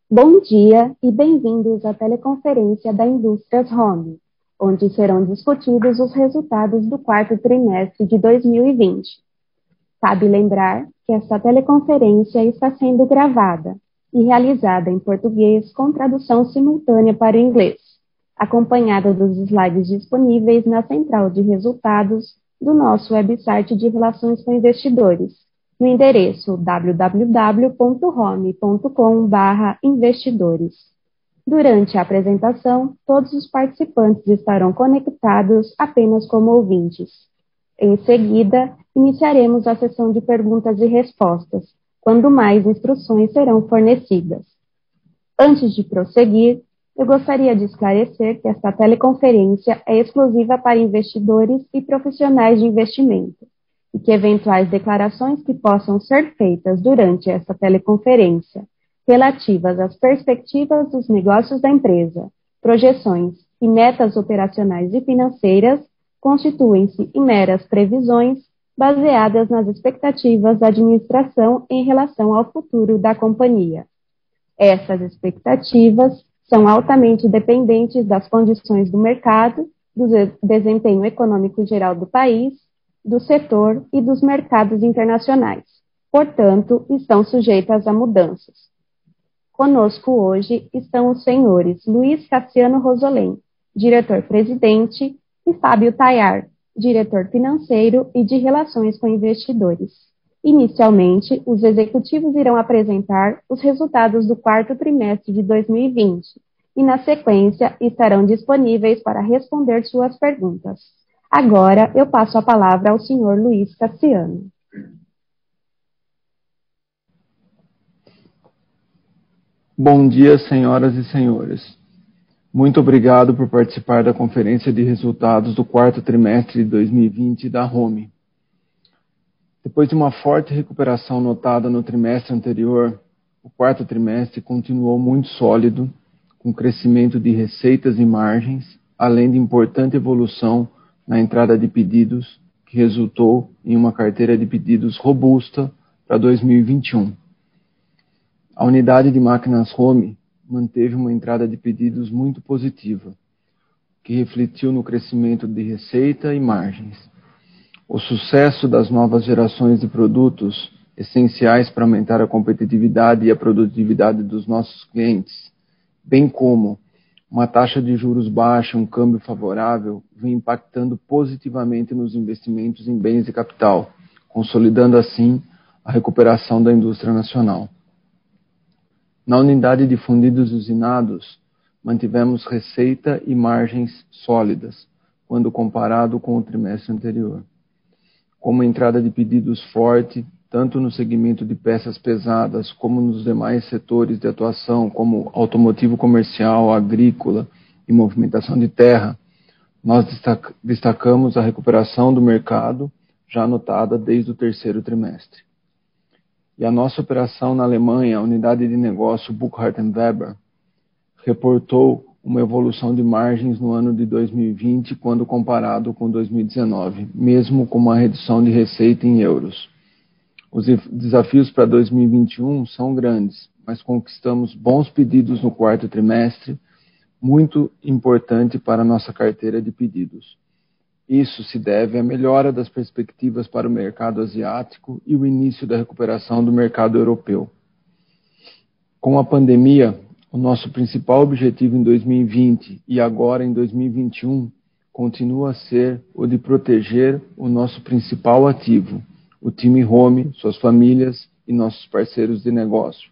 Bom dia e bem-vindos à teleconferência da Indústrias Home, onde serão discutidos os resultados do quarto trimestre de 2020. Cabe lembrar que esta teleconferência está sendo gravada e realizada em português com tradução simultânea para o inglês, acompanhada dos slides disponíveis na central de resultados do nosso website de relações com investidores, no endereço www.home.com/investidores. Durante a apresentação, todos os participantes estarão conectados apenas como ouvintes. Em seguida, iniciaremos a sessão de perguntas e respostas, quando mais instruções serão fornecidas. Antes de prosseguir, eu gostaria de esclarecer que esta teleconferência é exclusiva para investidores e profissionais de investimento, e que eventuais declarações que possam ser feitas durante esta teleconferência, relativas às perspectivas dos negócios da empresa, projeções e metas operacionais e financeiras, constituem-se em meras previsões baseadas nas expectativas da administração em relação ao futuro da companhia. Essas expectativas são altamente dependentes das condições do mercado, do desempenho econômico geral do país, do setor e dos mercados internacionais. Portanto, estão sujeitas a mudanças. Conosco hoje estão os senhores Luiz Cassiano Rosolém, diretor-presidente, e Fábio Tayar, diretor financeiro e de Relações com Investidores. Inicialmente, os executivos irão apresentar os resultados do quarto trimestre de 2020 e, na sequência, estarão disponíveis para responder suas perguntas. Agora, eu passo a palavra ao senhor Luiz Cassiano. Bom dia, senhoras e senhores. Muito obrigado por participar da conferência de resultados do quarto trimestre de 2020 da Home. Depois de uma forte recuperação notada no trimestre anterior, o quarto trimestre continuou muito sólido, com crescimento de receitas e margens, além de importante evolução na entrada de pedidos, que resultou em uma carteira de pedidos robusta para 2021. A unidade de máquinas Home manteve uma entrada de pedidos muito positiva, que refletiu no crescimento de receita e margens. O sucesso das novas gerações de produtos, essenciais para aumentar a competitividade e a produtividade dos nossos clientes, bem como uma taxa de juros baixa e um câmbio favorável, vem impactando positivamente nos investimentos em bens de capital, consolidando assim a recuperação da indústria nacional. Na unidade de fundidos usinados, mantivemos receita e margens sólidas, quando comparado com o trimestre anterior. Com uma entrada de pedidos forte, tanto no segmento de peças pesadas, como nos demais setores de atuação, como automotivo comercial, agrícola e movimentação de terra, nós destacamos a recuperação do mercado, já notada desde o terceiro trimestre. E a nossa operação na Alemanha, a unidade de negócio Burkhardt & Weber, reportou uma evolução de margens no ano de 2020 quando comparado com 2019, mesmo com uma redução de receita em euros. Os desafios para 2021 são grandes, mas conquistamos bons pedidos no quarto trimestre, muito importante para a nossa carteira de pedidos. Isso se deve à melhora das perspectivas para o mercado asiático e o início da recuperação do mercado europeu. Com a pandemia, o nosso principal objetivo em 2020 e agora em 2021 continua a ser o de proteger o nosso principal ativo, o time Home, suas famílias e nossos parceiros de negócio.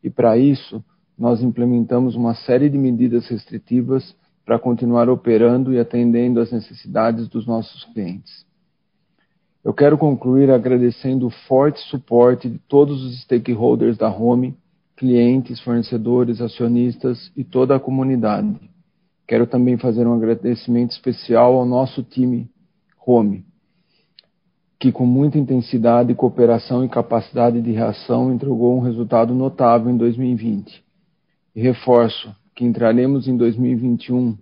E para isso, nós implementamos uma série de medidas restritivas para continuar operando e atendendo às necessidades dos nossos clientes. Eu quero concluir agradecendo o forte suporte de todos os stakeholders da Home, clientes, fornecedores, acionistas e toda a comunidade. Quero também fazer um agradecimento especial ao nosso time Home, que com muita intensidade, cooperação e capacidade de reação entregou um resultado notável em 2020. E reforço que entraremos em 2021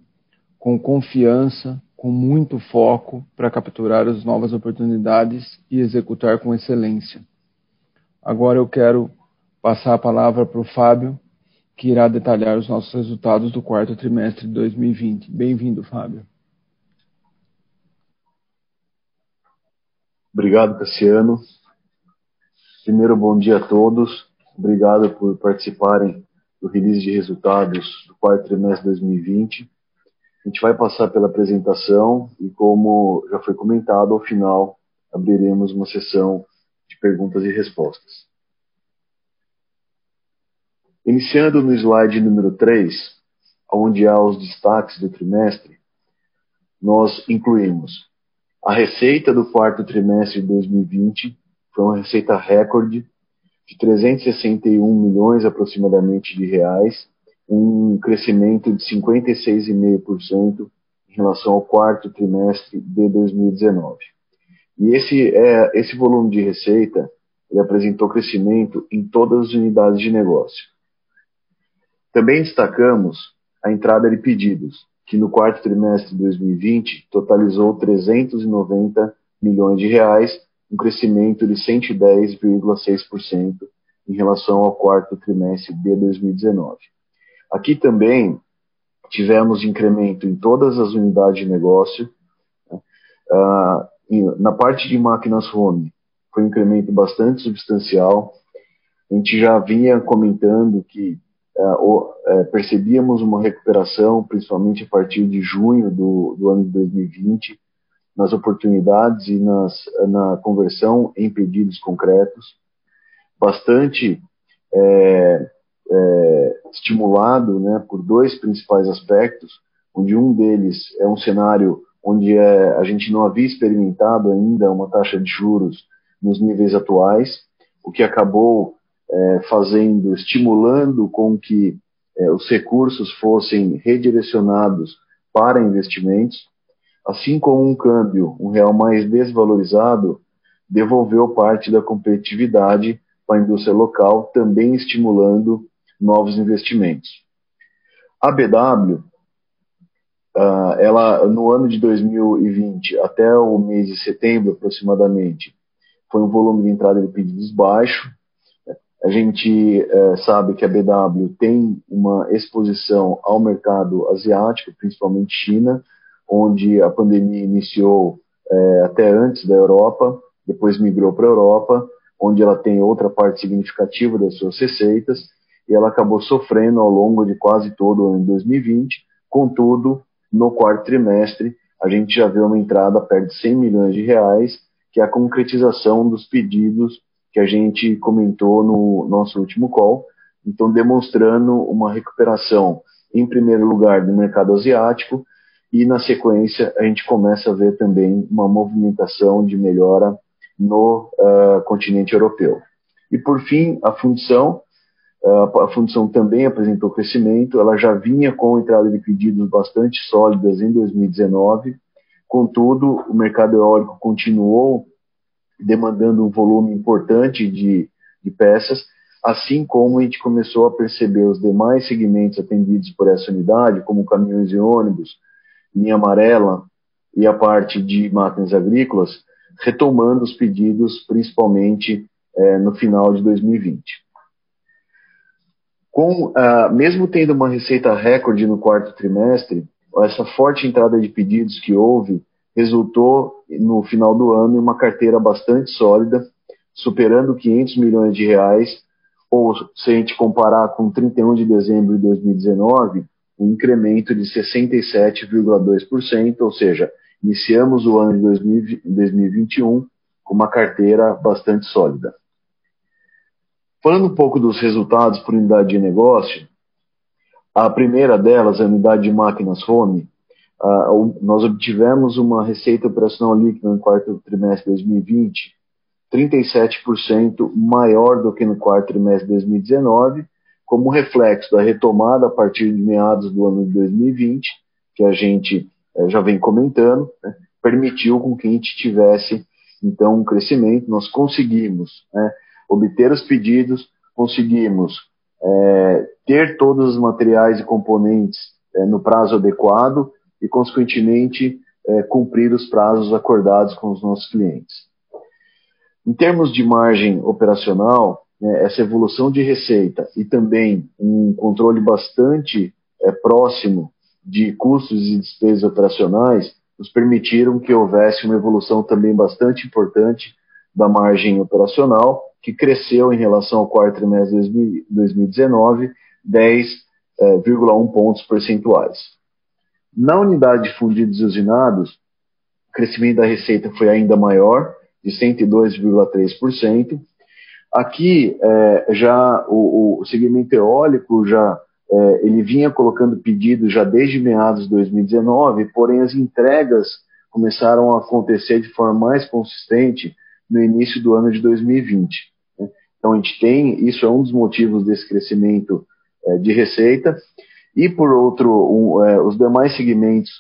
com confiança, com muito foco para capturar as novas oportunidades e executar com excelência. Agora eu quero passar a palavra para o Fábio, que irá detalhar os nossos resultados do quarto trimestre de 2020. Bem-vindo, Fábio. Obrigado, Cassiano. Primeiro, bom dia a todos. Obrigado por participarem do release de resultados do quarto trimestre de 2020. A gente vai passar pela apresentação e, como já foi comentado, ao final abriremos uma sessão de perguntas e respostas. Iniciando no slide número 3, onde há os destaques do trimestre, nós incluímos a receita do quarto trimestre de 2020, foi uma receita recorde de 361 milhões aproximadamente de reais, um crescimento de 56,5% em relação ao quarto trimestre de 2019. E esse volume de receita, ele apresentou crescimento em todas as unidades de negócio. Também destacamos a entrada de pedidos, que no quarto trimestre de 2020 totalizou 390 milhões de reais, um crescimento de 110,6% em relação ao quarto trimestre de 2019. Aqui também tivemos incremento em todas as unidades de negócio. Na parte de máquinas home, foi um incremento bastante substancial. A gente já vinha comentando que percebíamos uma recuperação, principalmente a partir de junho do ano de 2020, nas oportunidades e na conversão em pedidos concretos, bastante estimulado, né, por dois principais aspectos, onde um deles é um cenário onde a gente não havia experimentado ainda uma taxa de juros nos níveis atuais, o que acabou estimulando com que os recursos fossem redirecionados para investimentos, assim como um câmbio, um real mais desvalorizado, devolveu parte da competitividade para a indústria local, também estimulando novos investimentos. A BW, ela no ano de 2020, até o mês de setembro aproximadamente, foi um volume de entrada de pedidos baixo. A gente sabe que a BW tem uma exposição ao mercado asiático, principalmente China, onde a pandemia iniciou até antes da Europa, depois migrou para a Europa, onde ela tem outra parte significativa das suas receitas, e ela acabou sofrendo ao longo de quase todo o ano de 2020. Contudo, no quarto trimestre, a gente já vê uma entrada perto de 100 milhões de reais, que é a concretização dos pedidos que a gente comentou no nosso último call, então demonstrando uma recuperação, em primeiro lugar, do mercado asiático, e na sequência a gente começa a ver também uma movimentação de melhora no continente europeu. E por fim, a fundição também apresentou crescimento, ela já vinha com entrada de pedidos bastante sólidas em 2019, contudo, o mercado eólico continuou demandando um volume importante de peças, assim como a gente começou a perceber os demais segmentos atendidos por essa unidade, como caminhões e ônibus, linha amarela e a parte de máquinas agrícolas, retomando os pedidos, principalmente no final de 2020. Mesmo tendo uma receita recorde no quarto trimestre, essa forte entrada de pedidos que houve resultou, no final do ano, em uma carteira bastante sólida, superando 500 milhões de reais, ou se a gente comparar com 31 de dezembro de 2019, um incremento de 67,2%, ou seja, iniciamos o ano de 2021 com uma carteira bastante sólida. Falando um pouco dos resultados por unidade de negócio, a primeira delas, a unidade de máquinas home, nós obtivemos uma receita operacional líquida no quarto trimestre de 2020, 37% maior do que no quarto trimestre de 2019, como reflexo da retomada a partir de meados do ano de 2020, que a gente já vem comentando, né, permitiu com que a gente tivesse, então, um crescimento. Nós conseguimos obter os pedidos, conseguimos ter todos os materiais e componentes no prazo adequado e, consequentemente, cumprir os prazos acordados com os nossos clientes. Em termos de margem operacional, né, essa evolução de receita e também um controle bastante próximo de custos e despesas operacionais nos permitiram que houvesse uma evolução também bastante importante da margem operacional, que cresceu em relação ao quarto trimestre de 2019, 10,1 pontos percentuais. Na unidade de fundidos e usinados, o crescimento da receita foi ainda maior, de 102,3%. Aqui, já o segmento eólico ele vinha colocando pedidos já desde meados de 2019, porém as entregas começaram a acontecer de forma mais consistente no início do ano de 2020. Né? Então, isso é um dos motivos desse crescimento de receita. E, por outro, os demais segmentos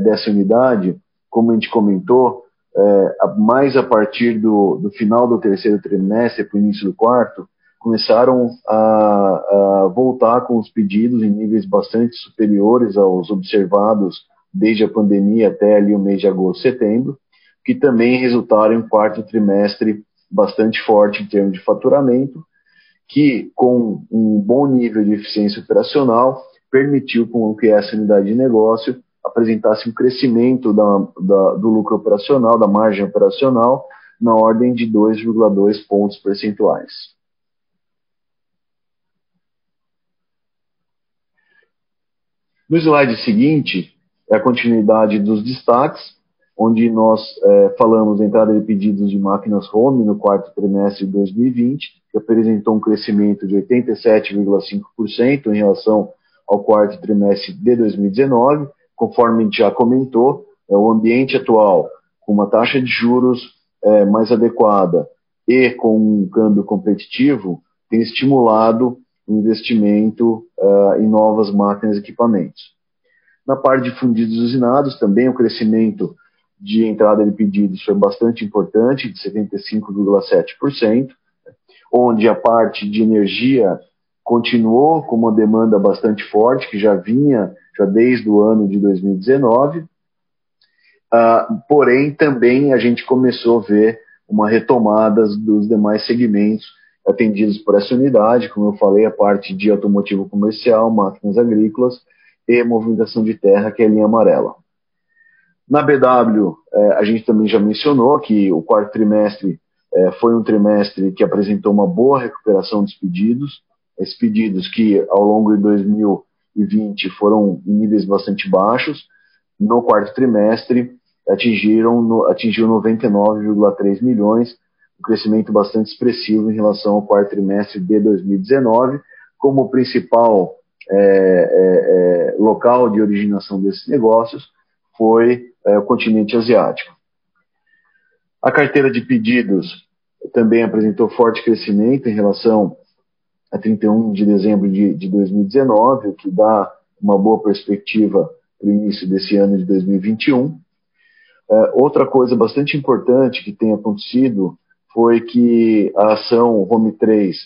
dessa unidade, como a gente comentou, mais a partir do final do terceiro trimestre para o início do quarto, começaram a voltar com os pedidos em níveis bastante superiores aos observados desde a pandemia até ali o mês de agosto, setembro, que também resultaram em um quarto trimestre bastante forte em termos de faturamento, que com um bom nível de eficiência operacional permitiu com que essa unidade de negócio apresentasse um crescimento do lucro operacional, da margem operacional, na ordem de 2,2 pontos percentuais. No slide seguinte, é a continuidade dos destaques, onde nós falamos da entrada de pedidos de máquinas home no quarto trimestre de 2020, que apresentou um crescimento de 87,5% em relação ao quarto trimestre de 2019, conforme a gente já comentou, o ambiente atual, com uma taxa de juros mais adequada e com um câmbio competitivo, tem estimulado o investimento em novas máquinas e equipamentos. Na parte de fundidos e usinados, também o crescimento de entrada de pedidos foi bastante importante, de 75,7%, onde a parte de energia continuou com uma demanda bastante forte, que já vinha desde o ano de 2019, porém também a gente começou a ver uma retomada dos demais segmentos atendidos por essa unidade, como eu falei, a parte de automotivo comercial, máquinas agrícolas e movimentação de terra, que é a linha amarela. Na BW, a gente também já mencionou que o quarto trimestre foi um trimestre que apresentou uma boa recuperação dos pedidos, esses pedidos que ao longo de 2020 foram em níveis bastante baixos, no quarto trimestre atingiu 99,3 milhões, um crescimento bastante expressivo em relação ao quarto trimestre de 2019, como o principal local de originação desses negócios foi o continente asiático. A carteira de pedidos também apresentou forte crescimento em relação a 31 de dezembro de 2019, o que dá uma boa perspectiva para o início desse ano de 2021. Outra coisa bastante importante que tem acontecido foi que a ação Home 3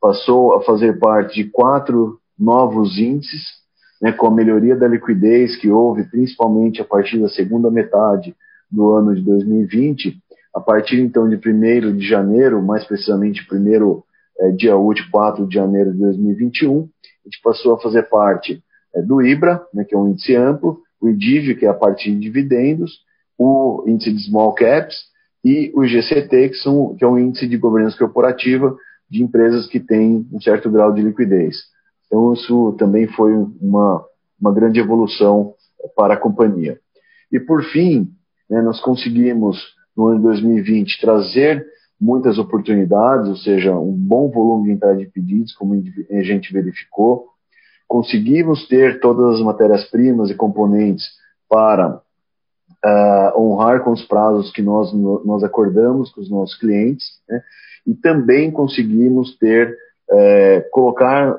passou a fazer parte de 4 novos índices, né, com a melhoria da liquidez que houve principalmente a partir da segunda metade do ano de 2020, a partir então de 1º de janeiro, mais precisamente primeiro dia útil, 4 de janeiro de 2021, a gente passou a fazer parte do IBRA, né, que é um índice amplo, o IDIV, que é a parte de dividendos, o índice de Small Caps, e o IGCT, que é um índice de governança corporativa de empresas que têm um certo grau de liquidez. Então, isso também foi uma grande evolução para a companhia. E, por fim, né, nós conseguimos, no ano de 2020, trazer muitas oportunidades, ou seja, um bom volume de entrada de pedidos, como a gente verificou. Conseguimos ter todas as matérias-primas e componentes para honrar com os prazos que nós acordamos com os nossos clientes, né? E também conseguimos colocar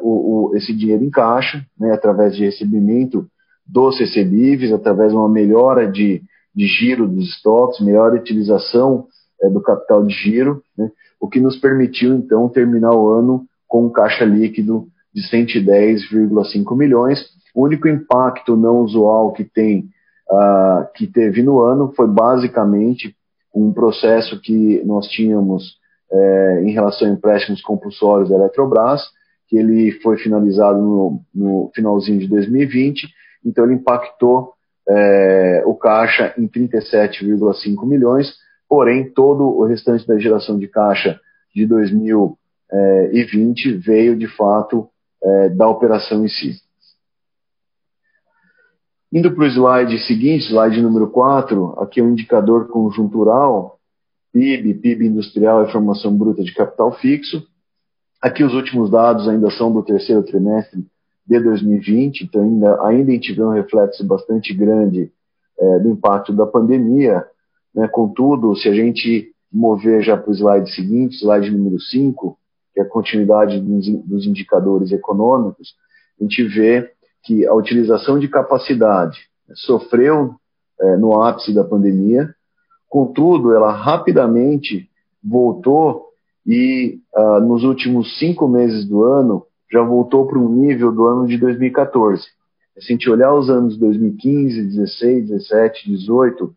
esse dinheiro em caixa, né, através de recebimento dos recebíveis, através de uma melhora de giro dos estoques, melhor utilização do capital de giro, né, o que nos permitiu, então, terminar o ano com um caixa líquido de 110,5 milhões. O único impacto não usual que teve no ano foi basicamente um processo que nós tínhamos em relação a empréstimos compulsórios da Eletrobras, que ele foi finalizado no finalzinho de 2020, então ele impactou o caixa em 37,5 milhões, porém todo o restante da geração de caixa de 2020 veio de fato da operação em si. Indo para o slide seguinte, slide número 4, aqui é um indicador conjuntural, PIB industrial e formação bruta de capital fixo. Aqui os últimos dados ainda são do terceiro trimestre de 2020, então ainda a gente vê um reflexo bastante grande do impacto da pandemia, né? Contudo, se a gente mover já para o slide seguinte, slide número 5, que é a continuidade dos indicadores econômicos, a gente vê que a utilização de capacidade sofreu no ápice da pandemia, contudo, ela rapidamente voltou e nos últimos 5 meses do ano já voltou para um nível do ano de 2014. Se a gente olhar os anos 2015, 16, 17, 18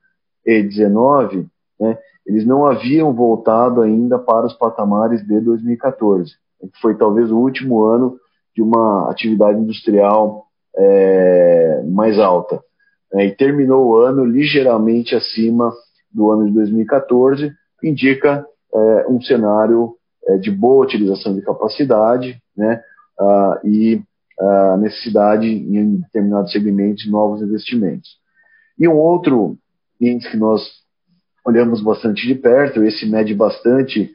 e 19, né, eles não haviam voltado ainda para os patamares de 2014, que foi talvez o último ano de uma atividade industrial mais alta. E terminou o ano ligeiramente acima do ano de 2014, que indica um cenário de boa utilização de capacidade, né, e a necessidade em determinados segmentos de novos investimentos. E um outro índice que nós olhamos bastante de perto, esse mede bastante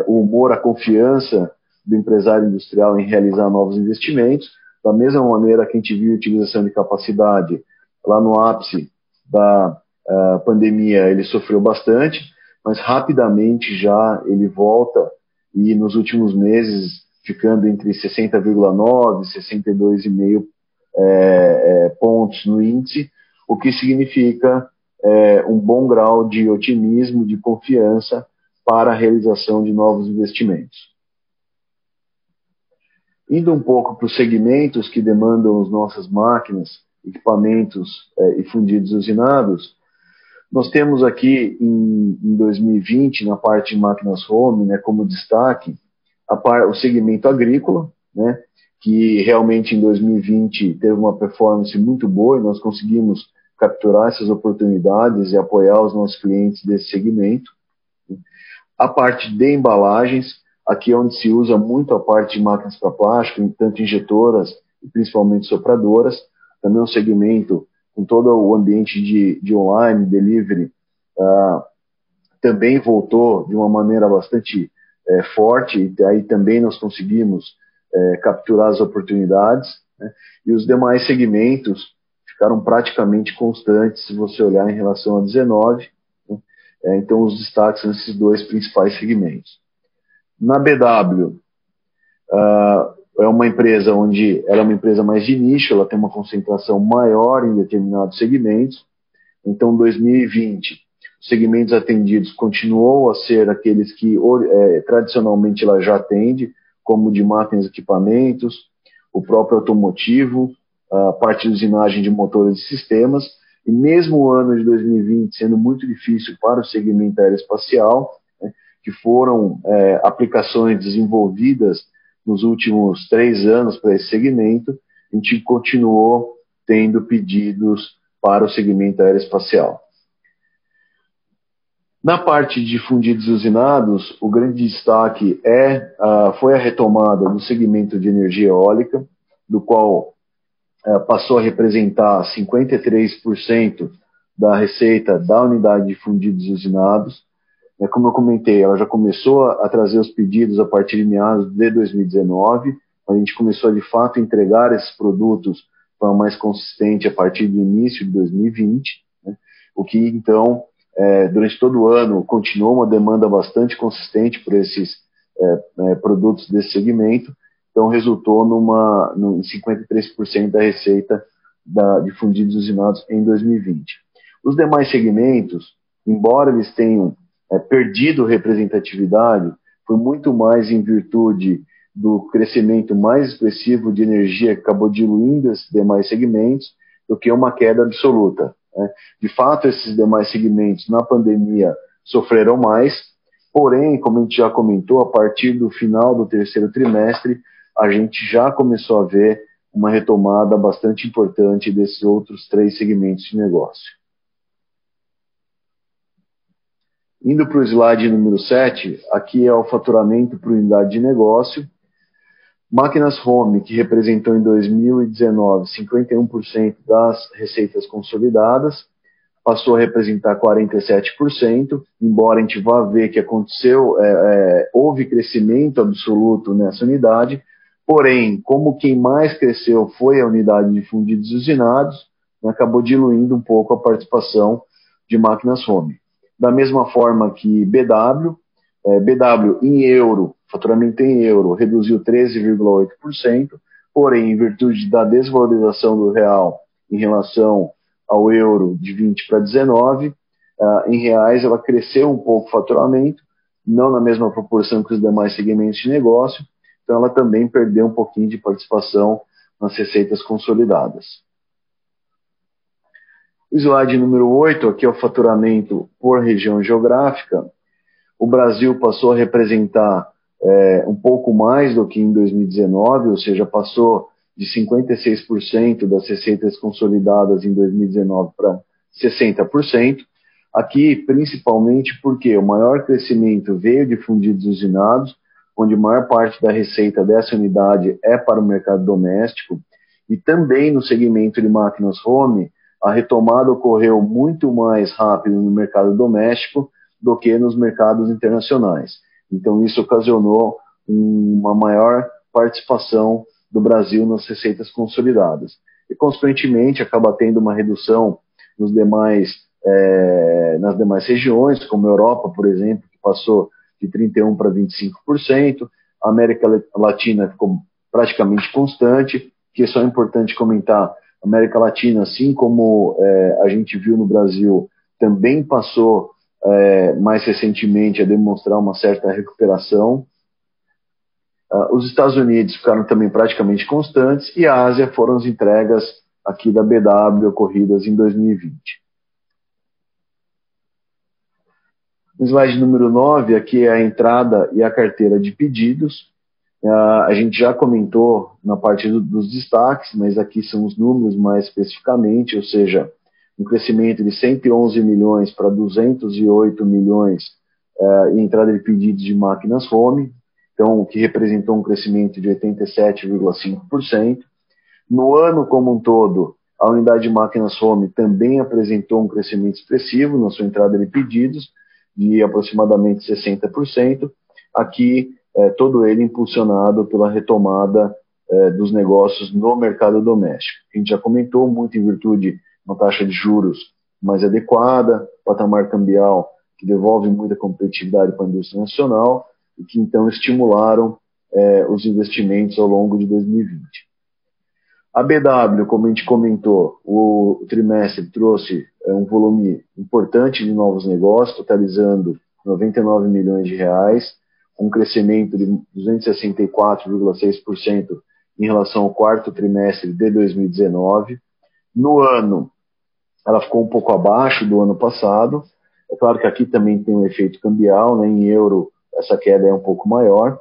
o humor, a confiança do empresário industrial em realizar novos investimentos, da mesma maneira que a gente viu a utilização de capacidade lá no ápice da pandemia, ele sofreu bastante, mas rapidamente já ele volta e nos últimos meses ficando entre 60,9 e 62,5 pontos no índice, o que significa um bom grau de otimismo, de confiança para a realização de novos investimentos. Indo um pouco para os segmentos que demandam as nossas máquinas, equipamentos e fundidos usinados, nós temos aqui em 2020, na parte de máquinas home, né, como destaque, o segmento agrícola, né, que realmente em 2020 teve uma performance muito boa e nós conseguimos capturar essas oportunidades e apoiar os nossos clientes desse segmento. A parte de embalagens, aqui é onde se usa muito a parte de máquinas para plástico, tanto injetoras e principalmente sopradoras, também um segmento com todo o ambiente de online, delivery, também voltou de uma maneira bastante forte, e aí também nós conseguimos capturar as oportunidades, né? E os demais segmentos ficaram praticamente constantes se você olhar em relação a 19, né? Então os destaques são esses dois principais segmentos. Na BW, é uma empresa onde ela é uma empresa mais de nicho, ela tem uma concentração maior em determinados segmentos. Então, 2020, os segmentos atendidos continuou a ser aqueles que tradicionalmente ela já atende, como de máquinas e equipamentos, o próprio automotivo, a parte de usinagem de motores e sistemas, e mesmo o ano de 2020 sendo muito difícil para o segmento aeroespacial, né, que foram aplicações desenvolvidas nos últimos 3 anos para esse segmento, a gente continuou tendo pedidos para o segmento aeroespacial. Na parte de fundidos usinados, o grande destaque foi a retomada do segmento de energia eólica, do qual passou a representar 53% da receita da unidade de fundidos usinados. Como eu comentei, ela já começou a trazer os pedidos a partir de meados de 2019, a gente começou a, de fato, entregar esses produtos de forma mais consistente a partir do início de 2020, né? O que, então, durante todo o ano, continuou uma demanda bastante consistente por esses produtos desse segmento, então resultou em 53% da receita de fundidos usinados em 2020. Os demais segmentos, embora eles tenham perdido representatividade, foi muito mais em virtude do crescimento mais expressivo de energia que acabou diluindo esses demais segmentos do que uma queda absoluta, né? De fato, esses demais segmentos na pandemia sofreram mais, Porém, como a gente já comentou, a partir do final do terceiro trimestre, a gente já começou a ver uma retomada bastante importante desses outros 3 segmentos de negócio. Indo para o slide número 7, aqui é o faturamento por unidade de negócio. Máquinas Home, que representou em 2019 51% das receitas consolidadas, passou a representar 47%, embora a gente vá ver que houve crescimento absoluto nessa unidade, porém, como quem mais cresceu foi a unidade de fundidos usinados, acabou diluindo um pouco a participação de Máquinas Home. Da mesma forma que BW em euro, faturamento em euro, reduziu 13,8%, porém, em virtude da desvalorização do real em relação ao euro de 20 para 19, em reais ela cresceu um pouco o faturamento, não na mesma proporção que os demais segmentos de negócio, então ela também perdeu um pouquinho de participação nas receitas consolidadas. O slide número 8, aqui é o faturamento por região geográfica. O Brasil passou a representar um pouco mais do que em 2019, ou seja, passou de 56% das receitas consolidadas em 2019 para 60%. Aqui, principalmente porque o maior crescimento veio de fundidos usinados, onde a maior parte da receita dessa unidade é para o mercado doméstico, e também no segmento de Máquinas Home, a retomada ocorreu muito mais rápido no mercado doméstico do que nos mercados internacionais. Então, isso ocasionou uma maior participação do Brasil nas receitas consolidadas. E, consequentemente, acaba tendo uma redução nas demais regiões, como a Europa, por exemplo, que passou de 31% para 25%. A América Latina ficou praticamente constante, que é só importante comentar, a América Latina, assim como a gente viu no Brasil, também passou mais recentemente a demonstrar uma certa recuperação. Os Estados Unidos ficaram também praticamente constantes e a Ásia foram as entregas aqui da BW ocorridas em 2020. No slide número 9, aqui é a entrada e a carteira de pedidos. A gente já comentou na parte dos destaques, mas aqui são os números mais especificamente, ou seja, um crescimento de 111 milhões para 208 milhões em entrada de pedidos de Máquinas Home, então, o que representou um crescimento de 87,5%. No ano como um todo, a unidade de Máquinas Home também apresentou um crescimento expressivo na sua entrada de pedidos, de aproximadamente 60%. Aqui, todo ele impulsionado pela retomada dos negócios no mercado doméstico. A gente já comentou, muito em virtude de uma taxa de juros mais adequada, patamar cambial que devolve muita competitividade para a indústria nacional e que então estimularam os investimentos ao longo de 2020. A BW, como a gente comentou, o trimestre trouxe um volume importante de novos negócios, totalizando 99 milhões de reais, um crescimento de 264,6% em relação ao quarto trimestre de 2019. No ano, ela ficou um pouco abaixo do ano passado. É claro que aqui também tem um efeito cambial, né? Em euro essa queda é um pouco maior,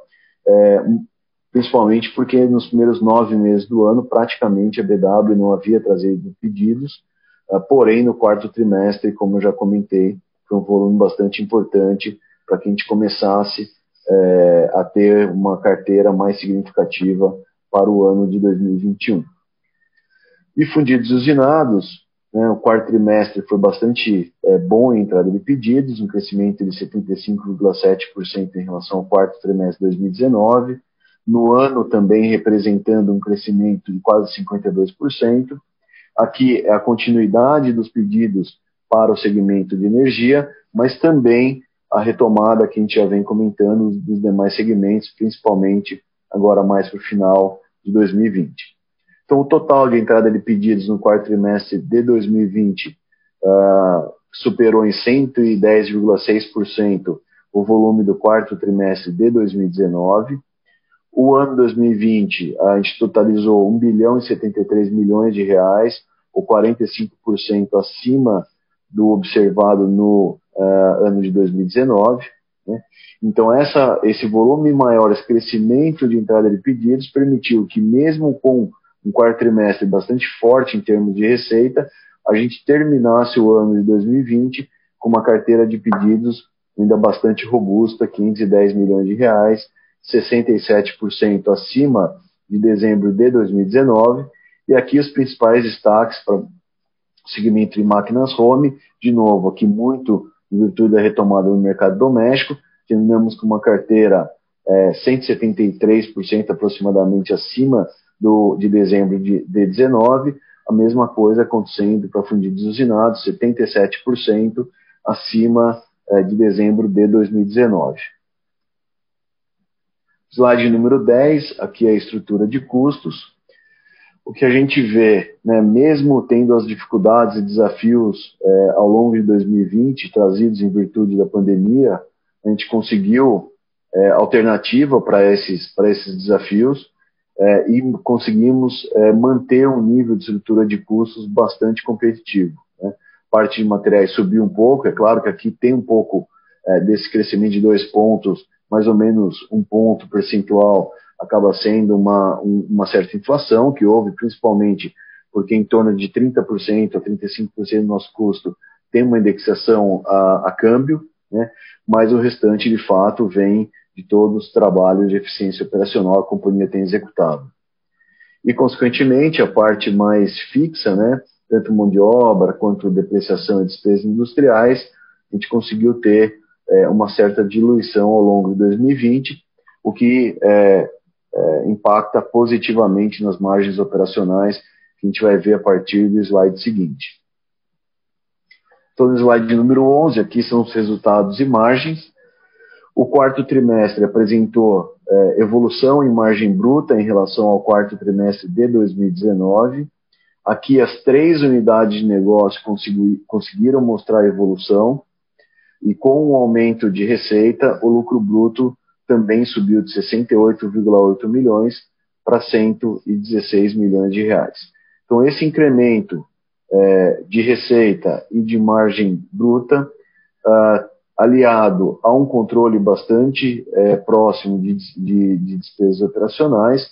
principalmente porque nos primeiros 9 meses do ano praticamente a BW não havia trazido pedidos, porém no quarto trimestre, como eu já comentei, foi um volume bastante importante para que a gente começasse a ter uma carteira mais significativa para o ano de 2021. E fundidos usinados, o quarto trimestre foi bastante bom em entrada de pedidos, um crescimento de 75,7% em relação ao quarto trimestre de 2019, no ano também representando um crescimento de quase 52%. Aqui é a continuidade dos pedidos para o segmento de energia, mas também a retomada que a gente já vem comentando dos demais segmentos, principalmente agora mais para o final de 2020. Então, o total de entrada de pedidos no quarto trimestre de 2020 superou em 110,6% o volume do quarto trimestre de 2019. O ano 2020, a gente totalizou 1 bilhão e 73 milhões de reais, ou 45% acima do observado no ano de 2019. né? Então, esse volume maior, esse crescimento de entrada de pedidos permitiu que, mesmo com um quarto trimestre bastante forte em termos de receita, a gente terminasse o ano de 2020 com uma carteira de pedidos ainda bastante robusta, 510 milhões de reais, 67% acima de dezembro de 2019. E aqui os principais destaques para o segmento de máquinas home, de novo, aqui muito em virtude da retomada no mercado doméstico, terminamos com uma carteira 173% aproximadamente acima de dezembro de 19, a mesma coisa acontecendo para fundidos usinados, 77% acima de dezembro de 2019. Slide número 10, aqui é a estrutura de custos. O que a gente vê, né, mesmo tendo as dificuldades e desafios ao longo de 2020, trazidos em virtude da pandemia, a gente conseguiu alternativa para esses desafios e conseguimos manter um nível de estrutura de custos bastante competitivo, né? Parte de materiais subiu um pouco, é claro que aqui tem um pouco desse crescimento de 2 pontos, mais ou menos 1 ponto percentual acaba sendo uma certa inflação que houve, principalmente porque em torno de 30% a 35% do nosso custo tem uma indexação a câmbio, né? Mas o restante, de fato, vem de todos os trabalhos de eficiência operacional que a companhia tem executado. E, consequentemente, a parte mais fixa, né, tanto mão de obra quanto depreciação e despesas industriais, a gente conseguiu ter uma certa diluição ao longo de 2020, o que impacta positivamente nas margens operacionais, que a gente vai ver a partir do slide seguinte. Então, no slide número 11, aqui são os resultados e margens. O quarto trimestre apresentou evolução em margem bruta em relação ao quarto trimestre de 2019. Aqui as 3 unidades de negócio conseguiram mostrar evolução, e com o aumento de receita, o lucro bruto também subiu de 68,8 milhões para 116 milhões de reais. Então, esse incremento de receita e de margem bruta, aliado a um controle bastante próximo de despesas operacionais,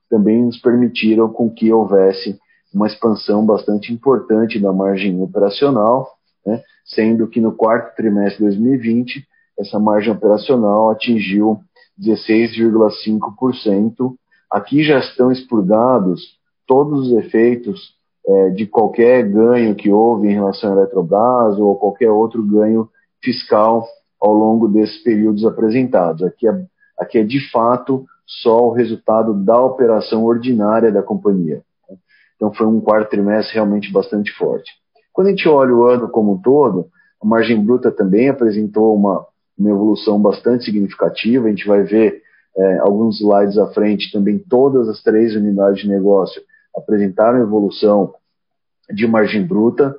também nos permitiram com que houvesse uma expansão bastante importante da margem operacional, né, sendo que no quarto trimestre de 2020, essa margem operacional atingiu 16,5%. Aqui já estão expurgados todos os efeitos de qualquer ganho que houve em relação à Eletrobras ou qualquer outro ganho fiscal ao longo desses períodos apresentados. Aqui é de fato só o resultado da operação ordinária da companhia. Então foi um quarto trimestre realmente bastante forte. Quando a gente olha o ano como um todo, a margem bruta também apresentou uma evolução bastante significativa. A gente vai ver alguns slides à frente também, todas as 3 unidades de negócio apresentaram evolução de margem bruta.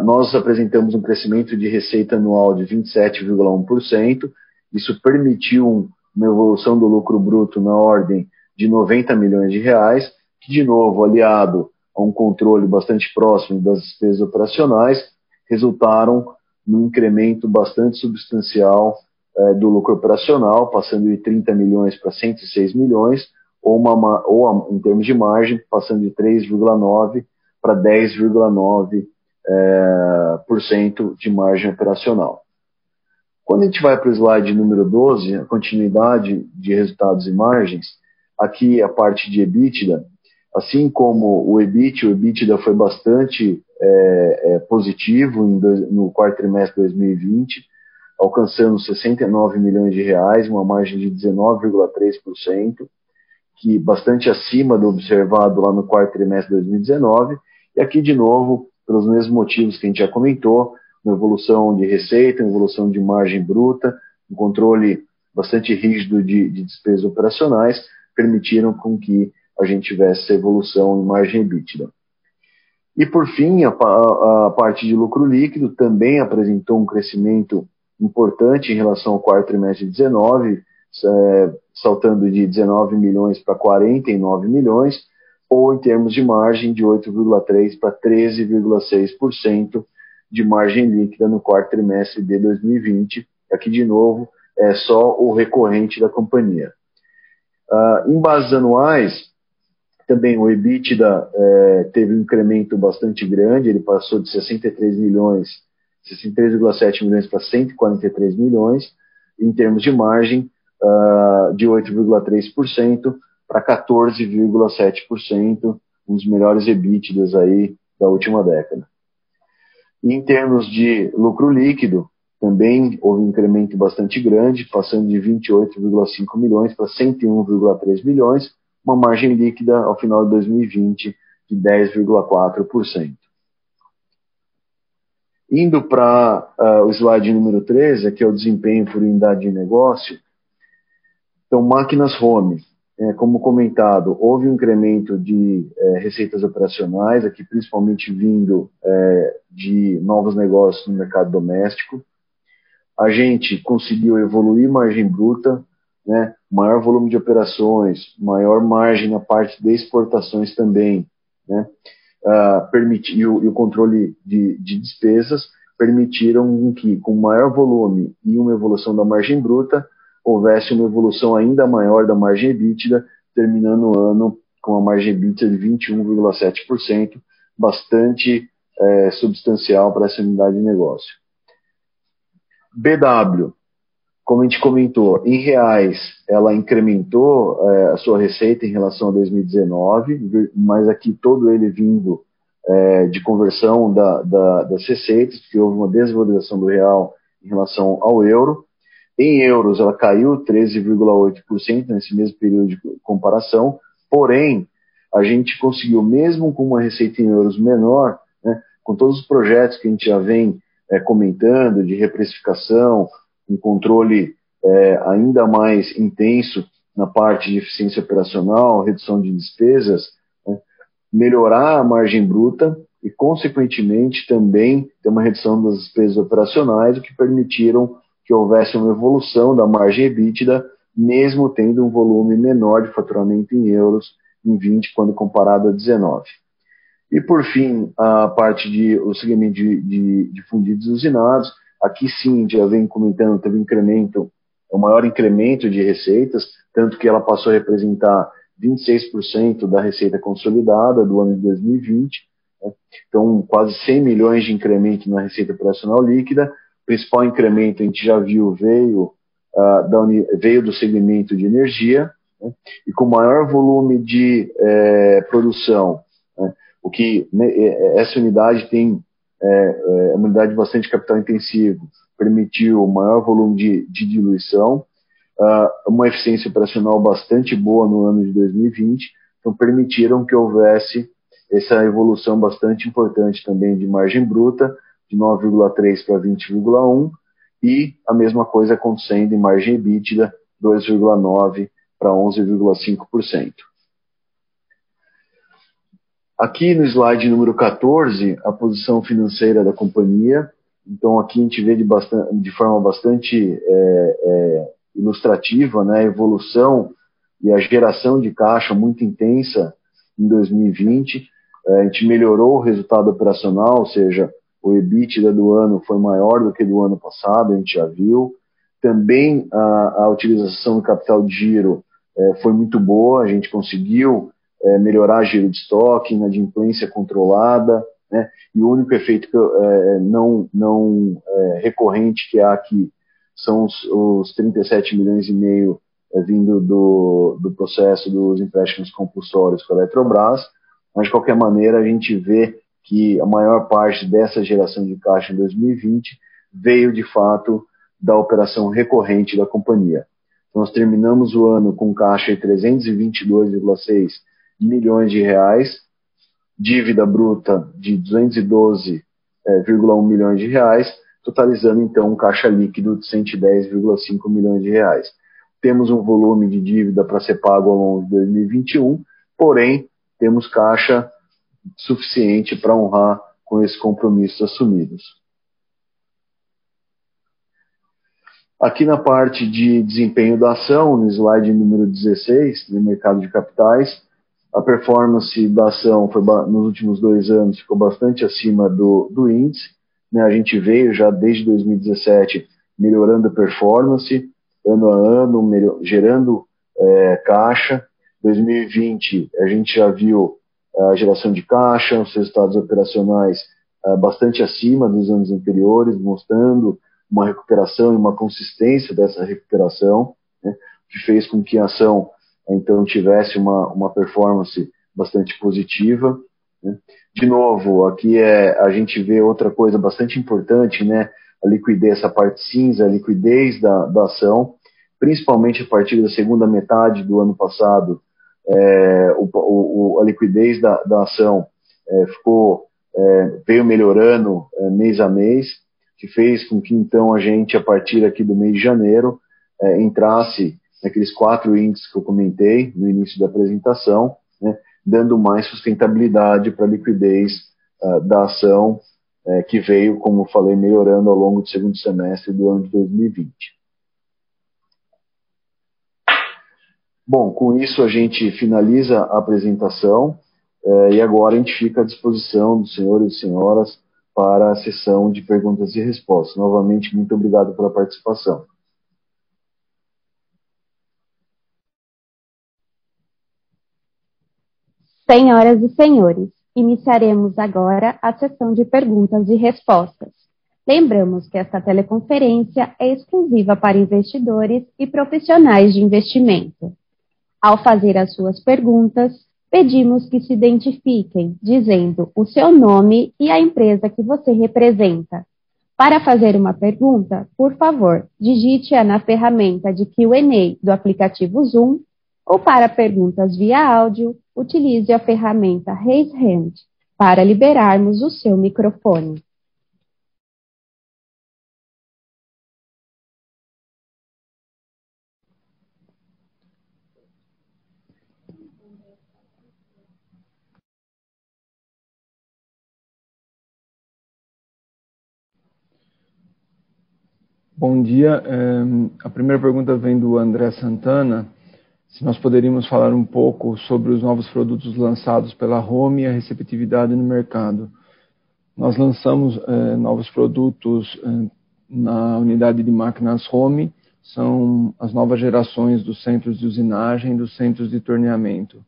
Nós apresentamos um crescimento de receita anual de 27,1%. Isso permitiu uma evolução do lucro bruto na ordem de 90 milhões de reais, que, de novo, aliado a um controle bastante próximo das despesas operacionais, resultaram num incremento bastante substancial do lucro operacional, passando de 30 milhões para 106 milhões, ou em termos de margem, passando de 3,9% para 10,9% de margem operacional. Quando a gente vai para o slide número 12, a continuidade de resultados e margens, aqui a parte de EBITDA, assim como o EBITDA foi bastante positivo no quarto trimestre de 2020, alcançando 69 milhões de reais, uma margem de 19,3%, que bastante acima do observado lá no quarto trimestre de 2019, e aqui de novo, pelos mesmos motivos que a gente já comentou, uma evolução de receita, uma evolução de margem bruta, um controle bastante rígido de despesas operacionais, permitiram com que a gente tivesse essa evolução em margem EBITDA. E por fim, a parte de lucro líquido também apresentou um crescimento importante em relação ao quarto trimestre de 19, saltando de 19 milhões para 49 milhões, ou em termos de margem de 8,3% para 13,6% de margem líquida no quarto trimestre de 2020. Aqui, de novo, é só o recorrente da companhia. Em bases anuais, também o EBITDA teve um incremento bastante grande, ele passou de 63,7 milhões para 143 milhões, em termos de margem, de 8,3% para 14,7%, um dos melhores EBITDAs aí da última década. E em termos de lucro líquido, também houve um incremento bastante grande, passando de 28,5 milhões para 101,3 milhões, uma margem líquida ao final de 2020 de 10,4%. Indo para o slide número 13, que é o desempenho por unidade de negócio. Então, máquinas home, como comentado, houve um incremento de receitas operacionais, aqui principalmente vindo de novos negócios no mercado doméstico. A gente conseguiu evoluir margem bruta, né, maior volume de operações, maior margem na parte de exportações também, né, e o controle de despesas permitiram que, com maior volume e uma evolução da margem bruta, houvesse uma evolução ainda maior da margem EBITDA, terminando o ano com a margem EBITDA de 21,7%, bastante substancial para essa unidade de negócio. BW, como a gente comentou, em reais, ela incrementou a sua receita em relação a 2019, mas aqui todo ele vindo de conversão das receitas, porque houve uma desvalorização do real em relação ao euro. Em euros, ela caiu 13,8% nesse mesmo período de comparação, porém, a gente conseguiu, mesmo com uma receita em euros menor, né, com todos os projetos que a gente já vem comentando, de reprecificação, um controle ainda mais intenso na parte de eficiência operacional, redução de despesas, né, melhorar a margem bruta e, consequentemente, também ter uma redução das despesas operacionais, o que permitiram que houvesse uma evolução da margem EBITDA, mesmo tendo um volume menor de faturamento em euros em 20, quando comparado a 19. E, por fim, a parte o segmento de fundidos usinados. Aqui sim, já vem comentando, teve o maior incremento de receitas, tanto que ela passou a representar 26% da receita consolidada do ano de 2020. Né? Então, quase 100 milhões de incremento na receita operacional líquida. O principal incremento, a gente já viu, veio do segmento de energia, né? E com maior volume de produção, né? O que essa unidade tem uma unidade bastante capital intensivo, permitiu maior volume de diluição, uma eficiência operacional bastante boa no ano de 2020, então permitiram que houvesse essa evolução bastante importante também de margem bruta, de 9,3 para 20,1, e a mesma coisa acontecendo em margem EBITDA, 2,9 para 11,5%. Aqui no slide número 14, a posição financeira da companhia. Então aqui a gente vê de forma bastante ilustrativa, né, a evolução e a geração de caixa muito intensa em 2020. A gente melhorou o resultado operacional, ou seja, o EBITDA do ano foi maior do que do ano passado, a gente já viu. Também a utilização do capital de giro foi muito boa, a gente conseguiu melhorar giro de estoque, inadimplência controlada, né? E o único efeito não recorrente que há aqui são os 37 milhões e meio vindo do processo dos empréstimos compulsórios com a Eletrobras, mas de qualquer maneira a gente vê que a maior parte dessa geração de caixa em 2020 veio de fato da operação recorrente da companhia. Nós terminamos o ano com caixa de 322,6 milhões de reais, dívida bruta de 212,1 milhões de reais, totalizando então um caixa líquido de 110,5 milhões de reais. Temos um volume de dívida para ser pago ao longo de 2021, porém temos caixa suficiente para honrar com esses compromissos assumidos. Aqui na parte de desempenho da ação, no slide número 16, do mercado de capitais, a performance da ação nos últimos 2 anos ficou bastante acima do índice, né? A gente veio já desde 2017 melhorando a performance, ano a ano, gerando caixa. 2020 a gente já viu a geração de caixa, os resultados operacionais bastante acima dos anos anteriores, mostrando uma recuperação e uma consistência dessa recuperação, né, que fez com que a ação então tivesse uma performance bastante positiva, né. De novo, aqui a gente vê outra coisa bastante importante, né, a liquidez, essa parte cinza, a liquidez da ação, principalmente a partir da segunda metade do ano passado, a liquidez da ação veio melhorando mês a mês, que fez com que então a gente, a partir aqui do mês de janeiro, entrasse naqueles 4 índices que eu comentei no início da apresentação, né, dando mais sustentabilidade para a liquidez da ação, que veio, como eu falei, melhorando ao longo do segundo semestre do ano de 2020. Bom, com isso a gente finaliza a apresentação e agora a gente fica à disposição dos senhores e senhoras para a sessão de perguntas e respostas. Novamente, muito obrigado pela participação. Senhoras e senhores, iniciaremos agora a sessão de perguntas e respostas. Lembramos que esta teleconferência é exclusiva para investidores e profissionais de investimento. Ao fazer as suas perguntas, pedimos que se identifiquem, dizendo o seu nome e a empresa que você representa. Para fazer uma pergunta, por favor, digite-a na ferramenta de Q&A do aplicativo Zoom, ou para perguntas via áudio, utilize a ferramenta Raise Hand para liberarmos o seu microfone. Bom dia. A primeira pergunta vem do André Santana. Se nós poderíamos falar um pouco sobre os novos produtos lançados pela Home e a receptividade no mercado. Nós lançamos novos produtos na unidade de máquinas Home, são as novas gerações dos centros de usinagem e dos centros de torneamento.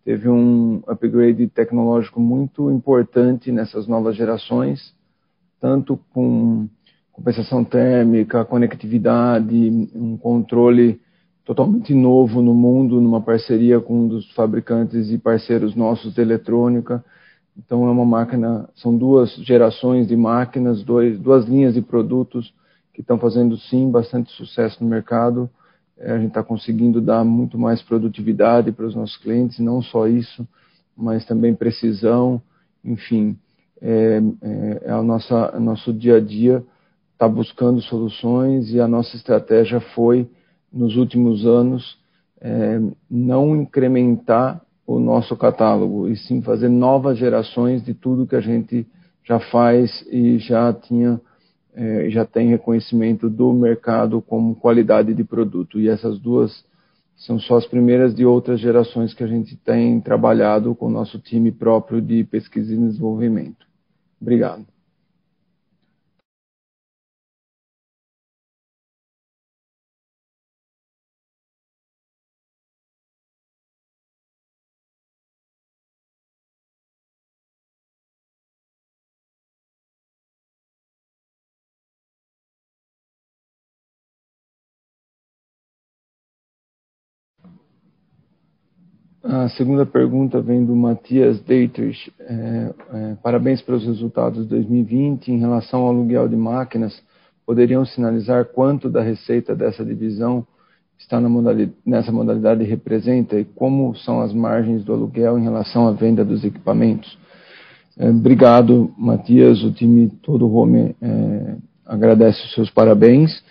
Teve um upgrade tecnológico muito importante nessas novas gerações, tanto com compensação térmica, conectividade, um controle totalmente novo no mundo, numa parceria com um dos fabricantes e parceiros nossos de eletrônica. Então é uma máquina, são 2 gerações de máquinas, 2 linhas de produtos que estão fazendo sim bastante sucesso no mercado. A gente está conseguindo dar muito mais produtividade para os nossos clientes, não só isso, mas também precisão, enfim, o nosso dia a dia está buscando soluções e a nossa estratégia foi, nos últimos anos, não incrementar o nosso catálogo, e sim fazer novas gerações de tudo que a gente já faz e já tem reconhecimento do mercado como qualidade de produto. E essas 2 são só as primeiras de outras gerações que a gente tem trabalhado com o nosso time próprio de pesquisa e desenvolvimento. Obrigado. A segunda pergunta vem do Matias Dietrich. Parabéns pelos resultados de 2020. Em relação ao aluguel de máquinas, poderiam sinalizar quanto da receita dessa divisão está nessa modalidade representa e como são as margens do aluguel em relação à venda dos equipamentos? Obrigado, Matias. O time todo Home agradece os seus parabéns.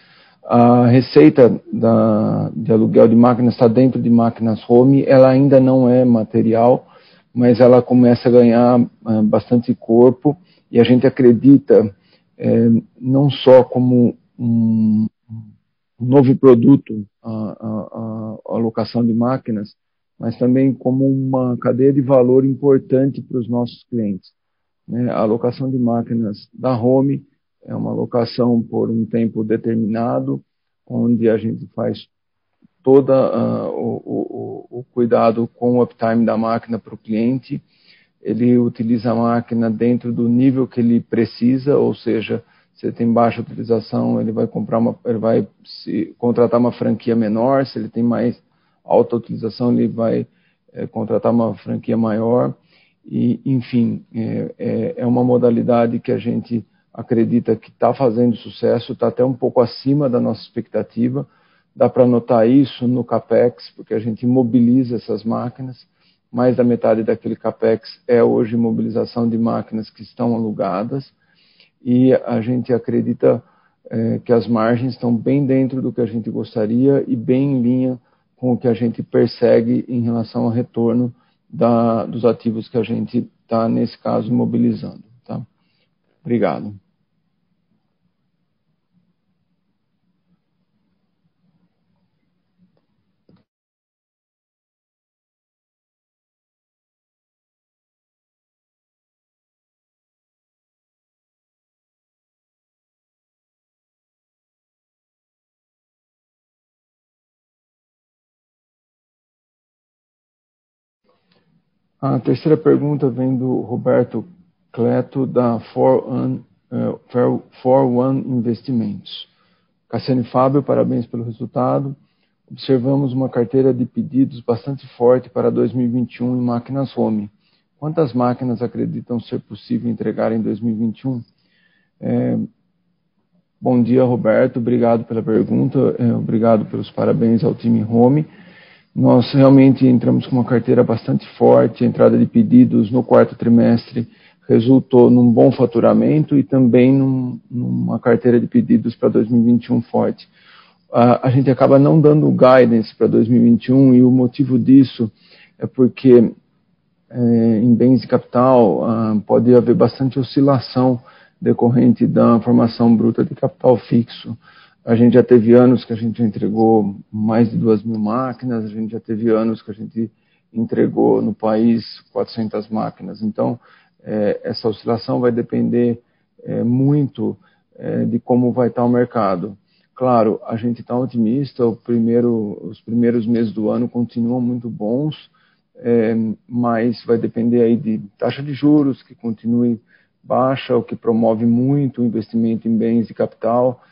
A receita de aluguel de máquinas está dentro de máquinas Home, ela ainda não é material, mas ela começa a ganhar bastante corpo e a gente acredita não só como um novo produto, a alocação de máquinas, mas também como uma cadeia de valor importante para os nossos clientes. A alocação de máquinas da Home é uma alocação por um tempo determinado, onde a gente faz todo o cuidado com o uptime da máquina para o cliente. Ele utiliza a máquina dentro do nível que ele precisa, ou seja, se ele tem baixa utilização, ele vai contratar uma franquia menor. Se ele tem mais alta utilização, ele vai contratar uma franquia maior. E, enfim, é uma modalidade que a gente acredita que está fazendo sucesso, está até um pouco acima da nossa expectativa. Dá para notar isso no CAPEX, porque a gente mobiliza essas máquinas. Mais da metade daquele CAPEX é hoje mobilização de máquinas que estão alugadas. E a gente acredita que as margens estão bem dentro do que a gente gostaria e bem em linha com o que a gente persegue em relação ao retorno dos ativos que a gente está, nesse caso, mobilizando. Tá? Obrigado. A terceira pergunta vem do Roberto Cleto, da For1 Investimentos. Cassiano e Fábio, parabéns pelo resultado. Observamos uma carteira de pedidos bastante forte para 2021 em máquinas home. Quantas máquinas acreditam ser possível entregar em 2021? Bom dia, Roberto. Obrigado pela pergunta. Obrigado pelos parabéns ao time home. Nós realmente entramos com uma carteira bastante forte. A entrada de pedidos no quarto trimestre resultou num bom faturamento e também numa carteira de pedidos para 2021 forte. A gente acaba não dando guidance para 2021 e o motivo disso é porque em bens de capital pode haver bastante oscilação decorrente da formação bruta de capital fixo. A gente já teve anos que a gente entregou mais de 2.000 máquinas, a gente já teve anos que a gente entregou no país 400 máquinas. Então, essa oscilação vai depender muito de como vai estar o mercado. Claro, a gente está otimista, os primeiros meses do ano continuam muito bons, mas vai depender aí de taxa de juros que continue baixa, o que promove muito o investimento em bens de capital,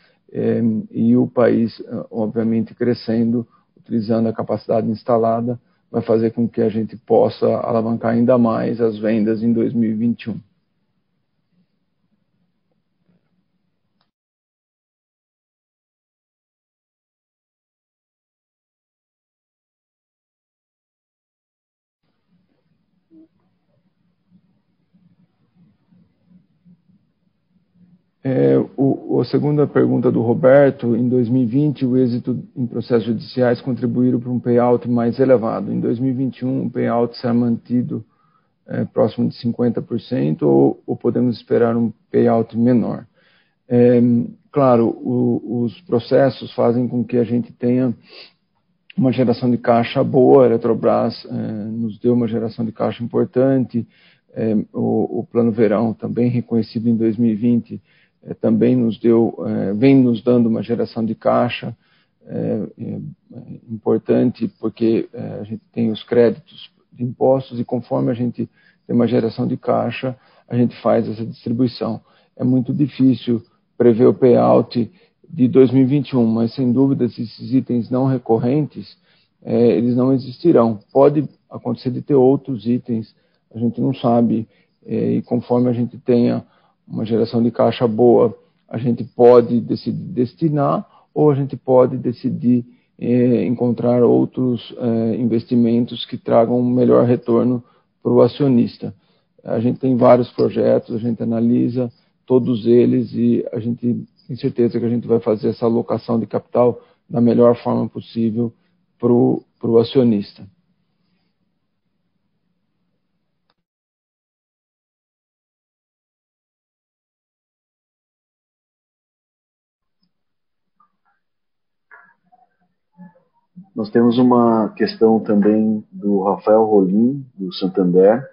e o país, obviamente, crescendo, utilizando a capacidade instalada, vai fazer com que a gente possa alavancar ainda mais as vendas em 2021. A segunda pergunta do Roberto: em 2020, o êxito em processos judiciais contribuíram para um payout mais elevado. Em 2021, o payout será mantido próximo de 50% ou podemos esperar um payout menor? Claro, os processos fazem com que a gente tenha uma geração de caixa boa. A Eletrobras nos deu uma geração de caixa importante. O Plano Verão, também reconhecido em 2020, também vem nos dando uma geração de caixa importante, porque a gente tem os créditos de impostos e conforme a gente tem uma geração de caixa, a gente faz essa distribuição. É muito difícil prever o payout de 2021, mas sem dúvida esses itens não recorrentes, eles não existirão. Pode acontecer de ter outros itens, a gente não sabe, e conforme a gente tenha uma geração de caixa boa, a gente pode decidir destinar ou a gente pode decidir encontrar outros investimentos que tragam um melhor retorno para o acionista. A gente tem vários projetos, a gente analisa todos eles e a gente tem certeza que a gente vai fazer essa alocação de capital da melhor forma possível para o acionista. Nós temos uma questão também do Rafael Rolim, do Santander.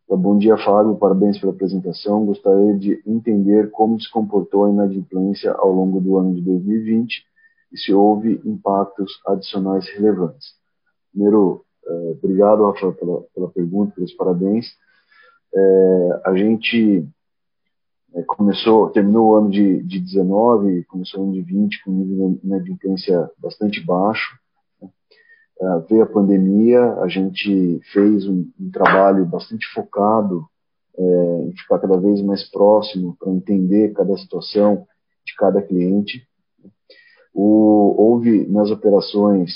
Bom dia, Fábio, parabéns pela apresentação. Gostaria de entender como se comportou a inadimplência ao longo do ano de 2020 e se houve impactos adicionais relevantes. Primeiro, obrigado, Rafael, pela pergunta, pelos parabéns. A gente terminou o ano de 19, começou o ano de 20 com um nível de inadimplência bastante baixo. Veio a pandemia, a gente fez um trabalho bastante focado em ficar cada vez mais próximo para entender cada situação de cada cliente. Houve nas operações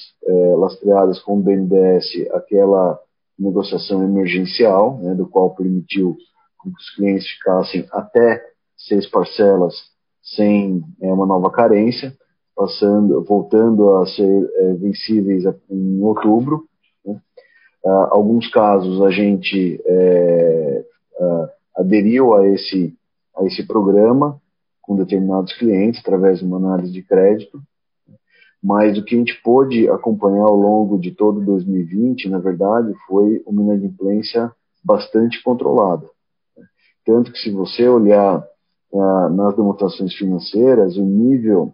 lastreadas com o BNDES aquela negociação emergencial, né, do qual permitiu que os clientes ficassem até 6 parcelas sem uma nova carência, voltando a ser vencíveis em outubro. Né. Alguns casos a gente aderiu a esse programa com determinados clientes através de uma análise de crédito, mas o que a gente pôde acompanhar ao longo de todo 2020, na verdade, foi uma inadimplência bastante controlada. Tanto que se você olhar nas demonstrações financeiras, o nível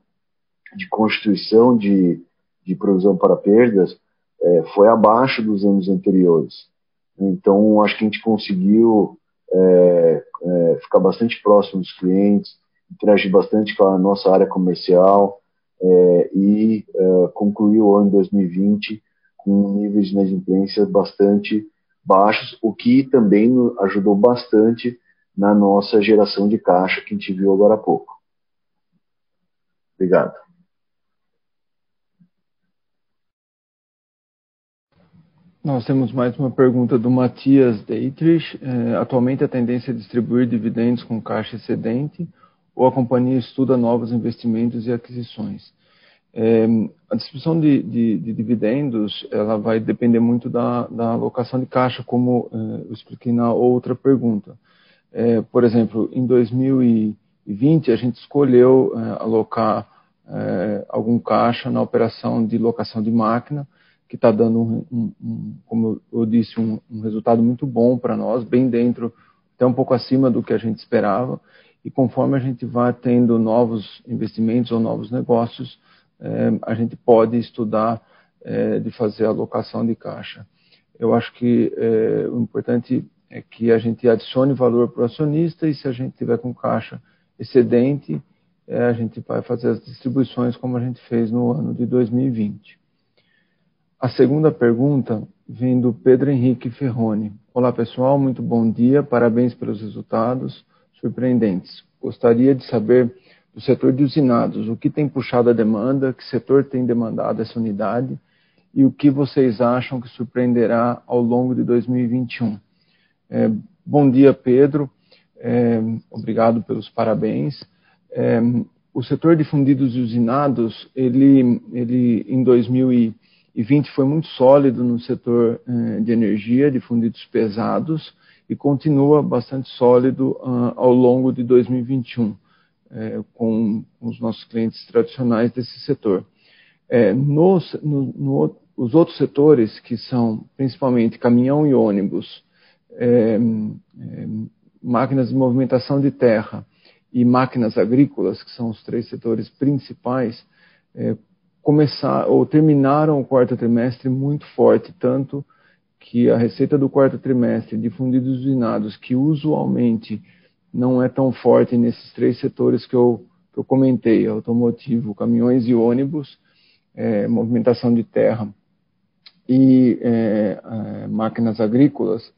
de constituição de provisão para perdas foi abaixo dos anos anteriores. Então, acho que a gente conseguiu ficar bastante próximo dos clientes, interagir bastante com a nossa área comercial e concluir o ano 2020 com níveis de inadimplência bastante baixos, o que também ajudou bastante na nossa geração de caixa que a gente viu agora há pouco. Obrigado. Nós temos mais uma pergunta do Matias Deitrich. Atualmente a tendência é distribuir dividendos com caixa excedente ou a companhia estuda novos investimentos e aquisições? A distribuição de dividendos ela vai depender muito da alocação de caixa, como eu expliquei na outra pergunta. Por exemplo, em 2020 a gente escolheu alocar algum caixa na operação de locação de máquina, que está dando, como eu disse, um resultado muito bom para nós, bem dentro, até um pouco acima do que a gente esperava. E conforme a gente vai tendo novos investimentos ou novos negócios, a gente pode estudar de fazer a alocação de caixa. Eu acho que o importante é que a gente adicione valor para o acionista e se a gente tiver com caixa excedente, a gente vai fazer as distribuições como a gente fez no ano de 2020. A segunda pergunta vem do Pedro Henrique Ferroni. Olá pessoal, muito bom dia, parabéns pelos resultados surpreendentes. Gostaria de saber do setor de usinados, o que tem puxado a demanda, que setor tem demandado essa unidade e o que vocês acham que surpreenderá ao longo de 2021. Bom dia, Pedro, obrigado pelos parabéns. O setor de fundidos e usinados, ele em 2020 foi muito sólido no setor de energia, de fundidos pesados, e continua bastante sólido ao longo de 2021, com os nossos clientes tradicionais desse setor. Os outros setores, que são principalmente caminhão e ônibus, máquinas de movimentação de terra e máquinas agrícolas, que são os 3 setores principais, terminaram o quarto trimestre muito forte, tanto que a receita do quarto trimestre de fundidos usinados, que usualmente não é tão forte nesses 3 setores que eu comentei, automotivo, caminhões e ônibus, movimentação de terra e máquinas agrícolas,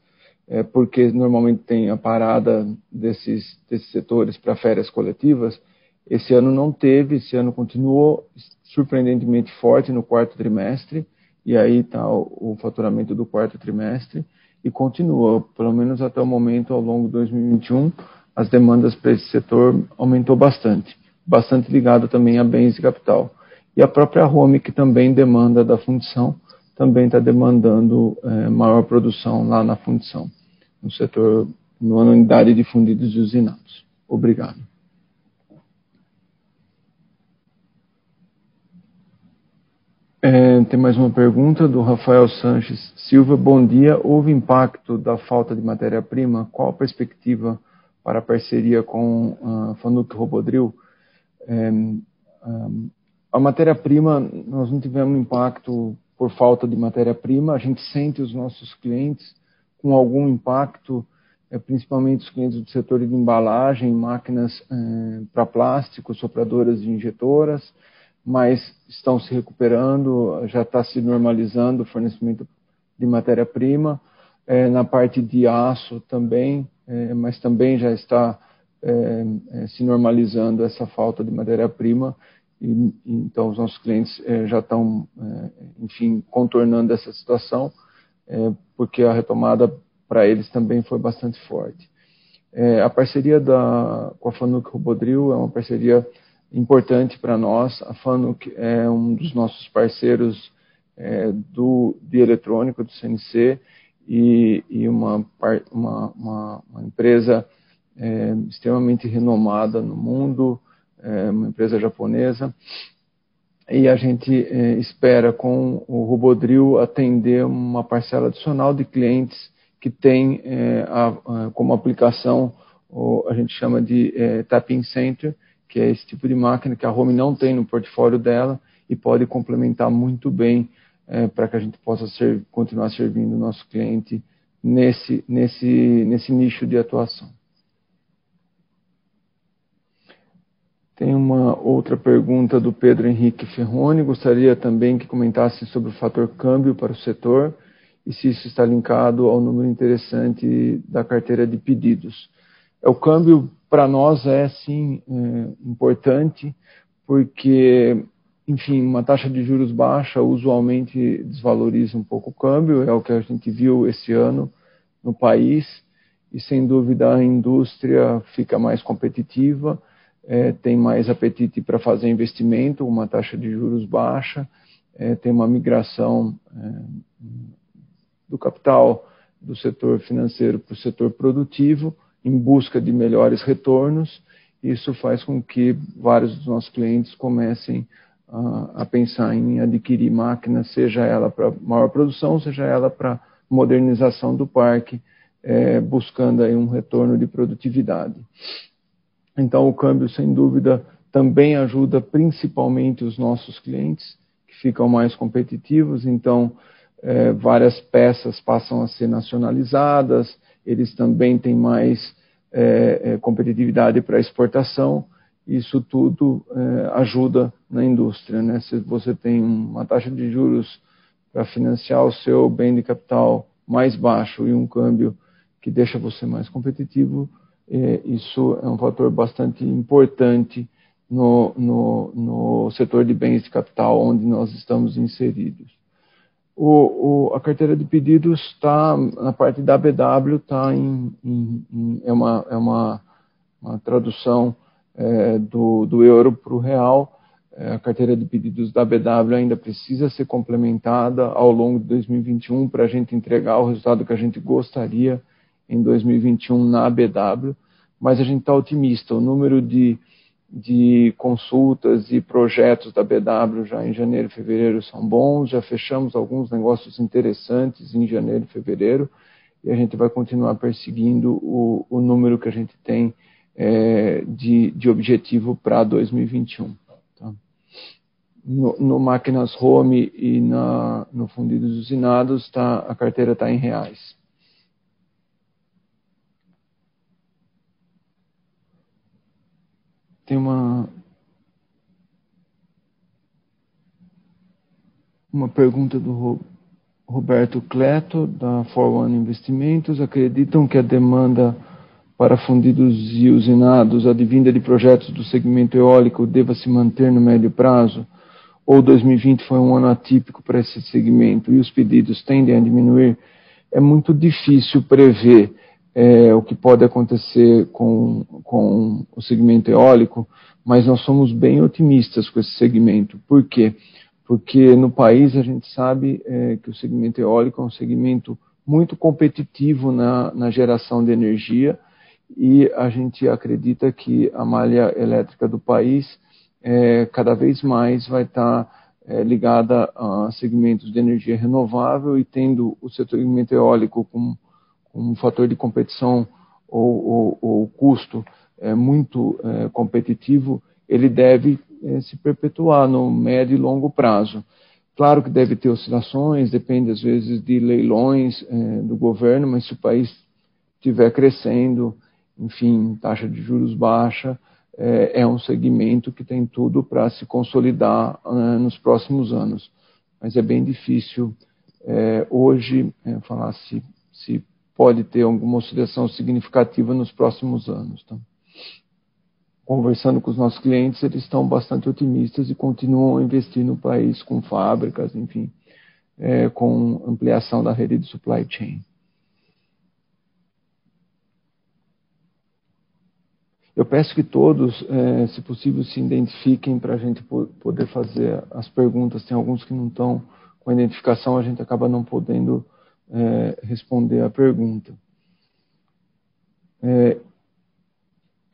porque normalmente tem a parada desses setores para férias coletivas. Esse ano não teve, esse ano continuou surpreendentemente forte no quarto trimestre, e aí está o faturamento do quarto trimestre, e continua, pelo menos até o momento, ao longo de 2021, as demandas para esse setor aumentou bastante ligado também a bens de capital. E a própria Home, que também demanda da fundição, também está demandando maior produção lá na fundição, no setor, na unidade de fundidos e usinados. Obrigado. Tem mais uma pergunta do Rafael Sanches Silva. Bom dia. Houve impacto da falta de matéria-prima? Qual a perspectiva para a parceria com a Fanuc Robodrill? A matéria-prima, nós não tivemos impacto por falta de matéria-prima, a gente sente os nossos clientes com algum impacto, principalmente os clientes do setor de embalagem, máquinas para plástico, sopradoras e injetoras, mas estão se recuperando, já está se normalizando o fornecimento de matéria-prima. Na parte de aço também, mas também já está se normalizando essa falta de matéria-prima, e então os nossos clientes já estão, enfim, contornando essa situação, porque a retomada para eles também foi bastante forte. A parceria com a FANUC Robodrill é uma parceria importante para nós. A FANUC é um dos nossos parceiros de eletrônica, do CNC, e uma empresa extremamente renomada no mundo, uma empresa japonesa, e a gente espera com o Robodrill atender uma parcela adicional de clientes que tem como aplicação, a gente chama de Tapping Center, que é esse tipo de máquina que a Home não tem no portfólio dela e pode complementar muito bem para que a gente possa continuar servindo o nosso cliente nesse nicho de atuação. Tem uma outra pergunta do Pedro Henrique Ferroni. Gostaria também que comentasse sobre o fator câmbio para o setor e se isso está linkado ao número interessante da carteira de pedidos. O câmbio para nós é sim importante, porque, enfim, uma taxa de juros baixa usualmente desvaloriza um pouco o câmbio, é o que a gente viu esse ano no país, e sem dúvida a indústria fica mais competitiva, tem mais apetite para fazer investimento, uma taxa de juros baixa, tem uma migração do capital do setor financeiro para o setor produtivo, em busca de melhores retornos. Isso faz com que vários dos nossos clientes comecem a pensar em adquirir máquinas, seja ela para maior produção, seja ela para modernização do parque, buscando aí um retorno de produtividade. Então, o câmbio, sem dúvida, também ajuda principalmente os nossos clientes, que ficam mais competitivos. Então, várias peças passam a ser nacionalizadas, eles também têm mais competitividade para exportação. Isso tudo ajuda na indústria, né? Se você tem uma taxa de juros para financiar o seu bem de capital mais baixo e um câmbio que deixa você mais competitivo, isso é um fator bastante importante no setor de bens de capital onde nós estamos inseridos. A carteira de pedidos está na parte da BW, é uma tradução do euro para o real. A carteira de pedidos da BW ainda precisa ser complementada ao longo de 2021 para a gente entregar o resultado que a gente gostaria em 2021 na BW, mas a gente está otimista. O número de consultas e projetos da BW já em janeiro e fevereiro são bons, já fechamos alguns negócios interessantes em janeiro e fevereiro, e a gente vai continuar perseguindo o número que a gente tem de objetivo para 2021. Tá? No Máquinas Home e no Fundidos Usinados, a carteira está em reais. Tem uma pergunta do Roberto Cleto, da For One Investimentos. Acreditam que a demanda para fundidos e usinados, advinda de projetos do segmento eólico, deva se manter no médio prazo? Ou 2020 foi um ano atípico para esse segmento e os pedidos tendem a diminuir? É muito difícil prever o que pode acontecer com o segmento eólico, mas nós somos bem otimistas com esse segmento. Por quê? Porque no país a gente sabe que o segmento eólico é um segmento muito competitivo na geração de energia, e a gente acredita que a malha elétrica do país cada vez mais vai estar ligada a segmentos de energia renovável, e tendo o segmento eólico como um fator de competição ou custo muito competitivo, ele deve se perpetuar no médio e longo prazo. Claro que deve ter oscilações, depende às vezes de leilões do governo, mas se o país estiver crescendo, enfim, taxa de juros baixa, é um segmento que tem tudo para se consolidar nos próximos anos. Mas é bem difícil hoje falar se pode ter alguma oscilação significativa nos próximos anos. Tá? Conversando com os nossos clientes, eles estão bastante otimistas e continuam a investir no país com fábricas, enfim, com ampliação da rede de supply chain. Eu peço que todos, se possível, se identifiquem para a gente poder fazer as perguntas. Tem alguns que não estão com a identificação, a gente acaba não podendo responder a pergunta.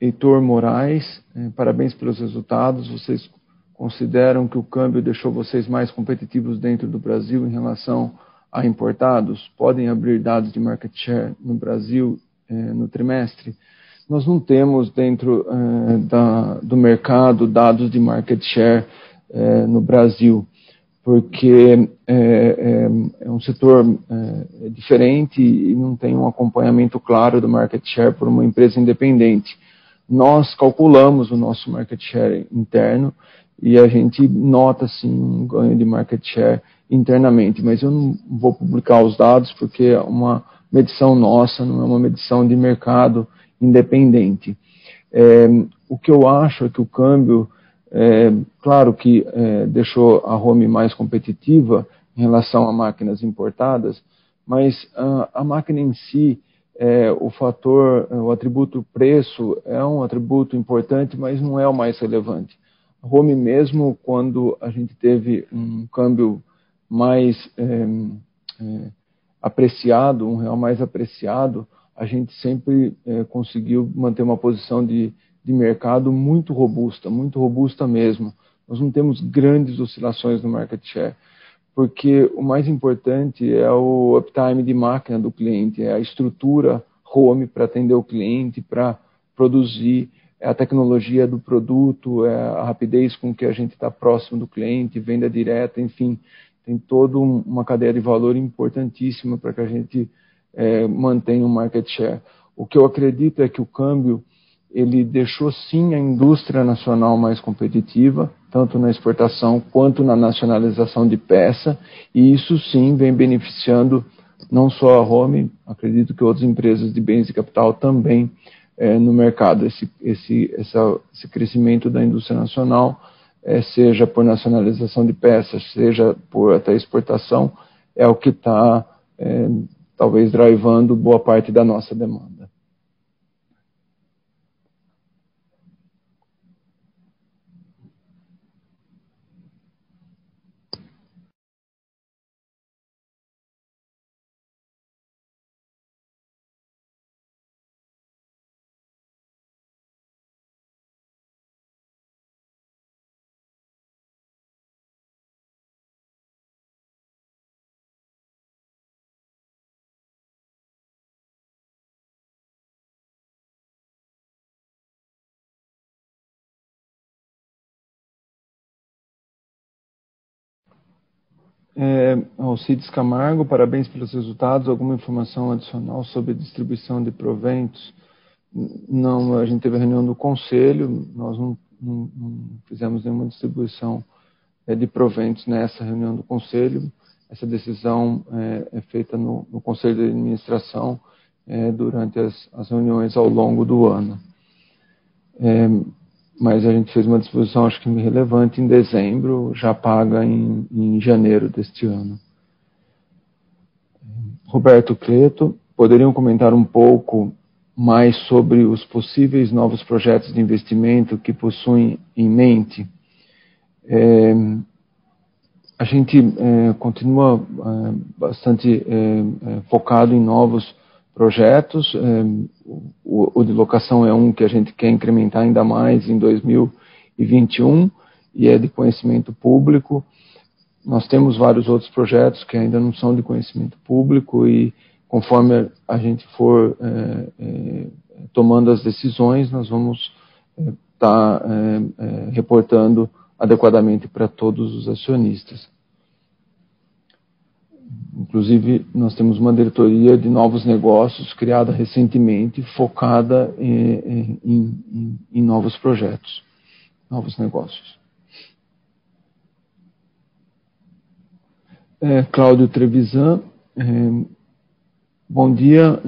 Heitor Moraes, parabéns pelos resultados. Vocês consideram que o câmbio deixou vocês mais competitivos dentro do Brasil em relação a importados? Podem abrir dados de market share no Brasil no trimestre? Nós não temos dentro do mercado dados de market share no Brasil, porque é um setor diferente e não tem um acompanhamento claro do market share por uma empresa independente. Nós calculamos o nosso market share interno e a gente nota, sim, um ganho de market share internamente, mas eu não vou publicar os dados porque é uma medição nossa, não é uma medição de mercado independente. O que eu acho é que o câmbio, claro que deixou a Home mais competitiva em relação a máquinas importadas, mas a máquina em si, o atributo preço é um atributo importante, mas não é o mais relevante. A Home mesmo, quando a gente teve um câmbio mais apreciado, um real mais apreciado, a gente sempre conseguiu manter uma posição de mercado muito robusta mesmo. Nós não temos grandes oscilações no market share, porque o mais importante é o uptime de máquina do cliente, é a estrutura Home para atender o cliente, para produzir, é a tecnologia do produto, é a rapidez com que a gente está próximo do cliente, venda direta, enfim, tem toda uma cadeia de valor importantíssima para que a gente mantém o market share. O que eu acredito é que o câmbio, ele deixou sim a indústria nacional mais competitiva, tanto na exportação quanto na nacionalização de peça, e isso sim vem beneficiando não só a Home, acredito que outras empresas de bens de capital também no mercado. Esse crescimento da indústria nacional, seja por nacionalização de peças, seja por até exportação, é o que está talvez drivando boa parte da nossa demanda. Alcides Camargo, parabéns pelos resultados. Alguma informação adicional sobre a distribuição de proventos? Não, a gente teve a reunião do conselho, nós não fizemos nenhuma distribuição de proventos nessa reunião do conselho. Essa decisão é feita no conselho de administração durante as reuniões ao longo do ano. Mas a gente fez uma disposição, acho que relevante, em dezembro, já paga em janeiro deste ano. Roberto Cleto, poderiam comentar um pouco mais sobre os possíveis novos projetos de investimento que possuem em mente? A gente continua bastante focado em novos projetos. O de locação é um que a gente quer incrementar ainda mais em 2021 e é de conhecimento público. Nós temos vários outros projetos que ainda não são de conhecimento público e conforme a gente for tomando as decisões, nós vamos estar reportando adequadamente para todos os acionistas. Inclusive, nós temos uma diretoria de novos negócios criada recentemente, focada em novos projetos, novos negócios. Cláudio Trevisan, bom dia,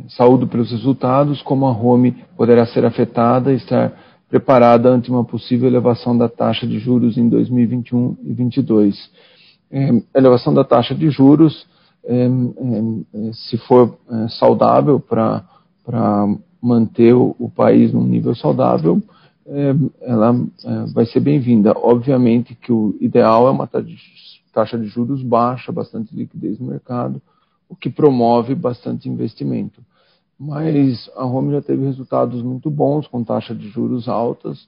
saúdo pelos resultados, como a Home poderá ser afetada e estar preparada ante uma possível elevação da taxa de juros em 2021 e 2022. Elevação da taxa de juros, se for saudável para manter o país num nível saudável, ela vai ser bem-vinda. Obviamente que o ideal é uma taxa de juros baixa, bastante liquidez no mercado, o que promove bastante investimento. Mas a Home já teve resultados muito bons com taxa de juros altas.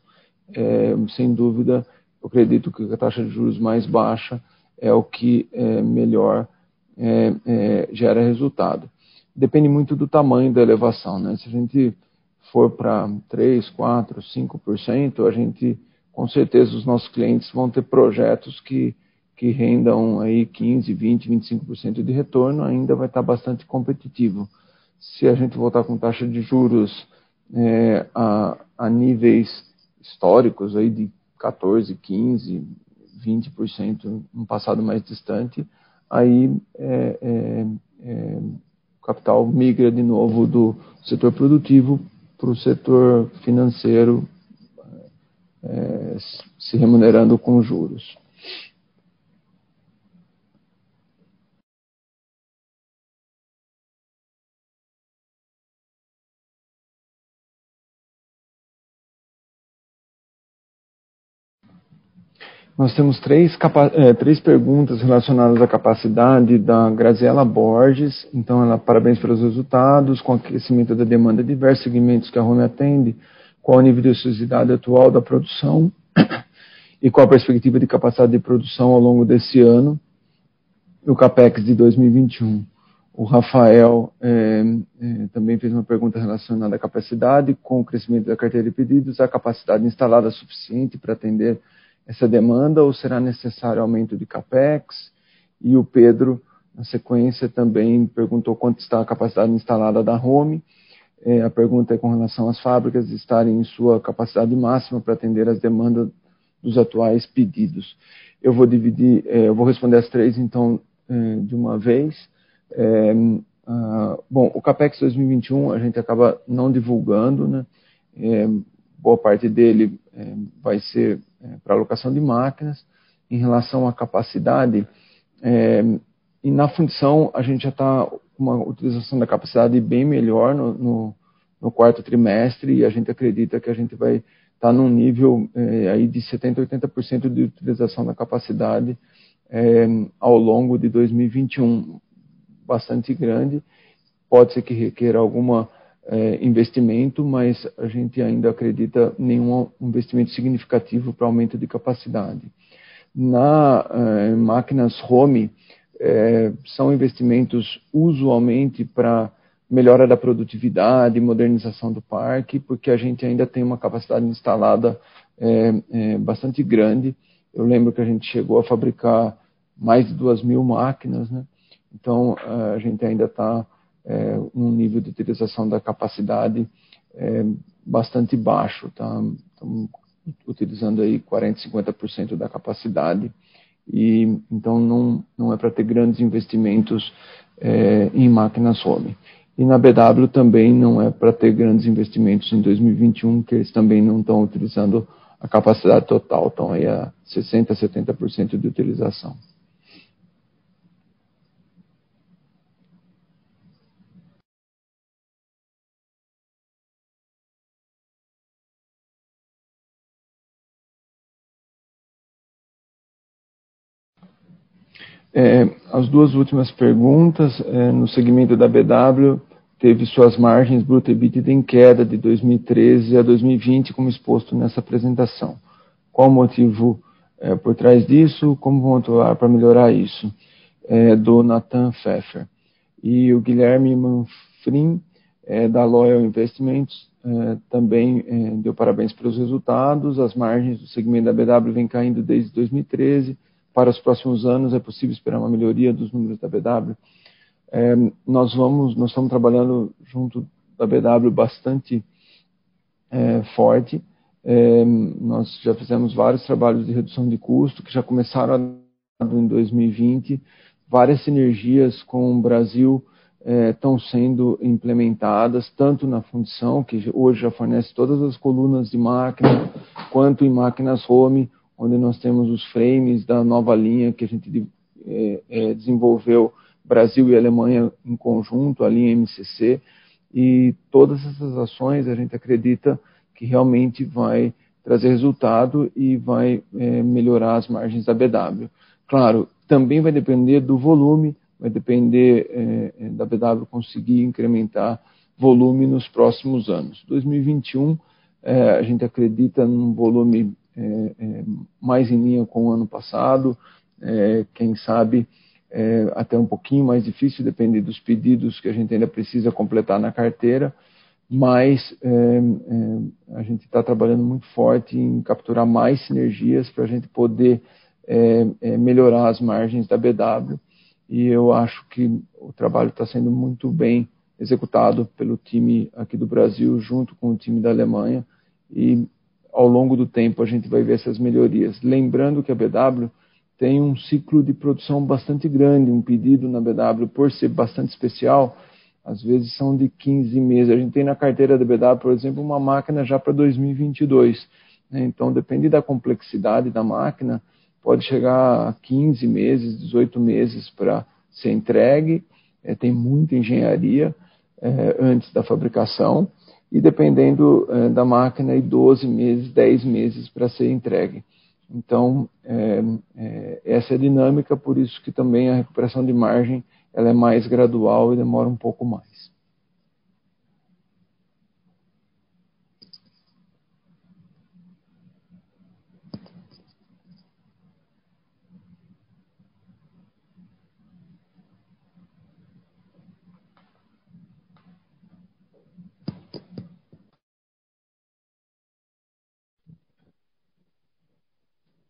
Sem dúvida, eu acredito que a taxa de juros mais baixa é o que melhor gera resultado. Depende muito do tamanho da elevação, né? Se a gente for para 3%, 4%, 5%, a gente, com certeza, os nossos clientes vão ter projetos que rendam aí 15%, 20%, 25% de retorno, ainda vai estar bastante competitivo. Se a gente voltar com taxa de juros a níveis históricos aí de 14%, 15%, 20% no passado mais distante, aí o capital migra de novo do setor produtivo para o setor financeiro, se remunerando com juros. Nós temos três perguntas relacionadas à capacidade da Graziela Borges. Então, parabéns pelos resultados, com o crescimento da demanda de diversos segmentos que a Home atende, qual o nível de ociosidade atual da produção e qual a perspectiva de capacidade de produção ao longo desse ano e o CAPEX de 2021. O Rafael também fez uma pergunta relacionada à capacidade, com o crescimento da carteira de pedidos, a capacidade instalada suficiente para atender essa demanda ou será necessário aumento de CAPEX? E o Pedro, na sequência, também perguntou quanto está a capacidade instalada da Home. A pergunta é com relação às fábricas estarem em sua capacidade máxima para atender as demandas dos atuais pedidos. Eu vou responder as três, então, de uma vez. Bom, o CAPEX 2021 a gente acaba não divulgando, né? Boa parte dele vai ser para alocação de máquinas. Em relação à capacidade, e na fundição a gente já está com uma utilização da capacidade bem melhor no quarto trimestre, e a gente acredita que a gente vai estar num nível aí de 70%, 80% de utilização da capacidade ao longo de 2021, bastante grande. Pode ser que requer alguma investimento, mas a gente ainda acredita nenhum investimento significativo para aumento de capacidade. Máquinas Home, são investimentos usualmente para melhora da produtividade, modernização do parque, porque a gente ainda tem uma capacidade instalada bastante grande. Eu lembro que a gente chegou a fabricar mais de 2.000 máquinas, né? Então a gente ainda está um nível de utilização da capacidade bastante baixo, tá? Estamos utilizando aí 40%, 50% da capacidade, e então não é para ter grandes investimentos em máquinas Home. E na BW também não é para ter grandes investimentos em 2021, que eles também não estão utilizando a capacidade total, estão aí a 60%, 70% de utilização. As duas últimas perguntas, no segmento da BW, teve suas margens bruta e EBITDA em queda de 2013 a 2020, como exposto nessa apresentação. Qual o motivo por trás disso? Como vão atuar para melhorar isso? Do Nathan Pfeffer. E o Guilherme Manfrim da Loyal Investimentos também deu parabéns pelos resultados. As margens do segmento da BW vem caindo desde 2013. Para os próximos anos é possível esperar uma melhoria dos números da BW. Nós estamos trabalhando junto da BW bastante forte. Nós já fizemos vários trabalhos de redução de custo que já começaram em 2020. Várias sinergias com o Brasil estão sendo implementadas, tanto na fundição, que hoje já fornece todas as colunas de máquina, quanto em máquinas home, onde nós temos os frames da nova linha que a gente desenvolveu, Brasil e Alemanha em conjunto, a linha MCC, e todas essas ações a gente acredita que realmente vai trazer resultado e vai melhorar as margens da BW. Claro, também vai depender do volume, vai depender da BW conseguir incrementar volume nos próximos anos. 2021, a gente acredita num volume mais em linha com o ano passado, quem sabe até um pouquinho mais difícil, depende dos pedidos que a gente ainda precisa completar na carteira, mas a gente está trabalhando muito forte em capturar mais sinergias para a gente poder melhorar as margens da BW, e eu acho que o trabalho está sendo muito bem executado pelo time aqui do Brasil, junto com o time da Alemanha, e ao longo do tempo a gente vai ver essas melhorias. Lembrando que a BW tem um ciclo de produção bastante grande, um pedido na BW, por ser bastante especial, às vezes são de 15 meses. A gente tem na carteira da BW, por exemplo, uma máquina já para 2022. Né? Então, depende da complexidade da máquina, pode chegar a 15 meses, 18 meses para ser entregue. Tem muita engenharia antes da fabricação, e dependendo da máquina, 12 meses, 10 meses para ser entregue. Então, essa é a dinâmica, por isso que também a recuperação de margem ela é mais gradual e demora um pouco mais.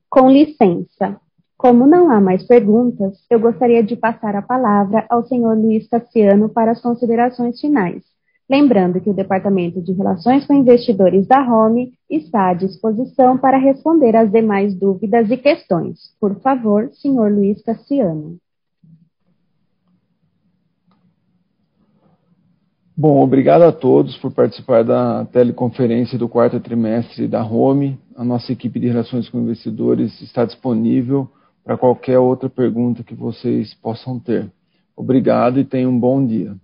Com licença. Como não há mais perguntas, eu gostaria de passar a palavra ao senhor Luiz Cassiano para as considerações finais. Lembrando que o Departamento de Relações com Investidores da Home está à disposição para responder às demais dúvidas e questões. Por favor, senhor Luiz Cassiano. Bom, obrigado a todos por participar da teleconferência do quarto trimestre da Home. A nossa equipe de Relações com Investidores está disponível para qualquer outra pergunta que vocês possam ter. Obrigado e tenham um bom dia.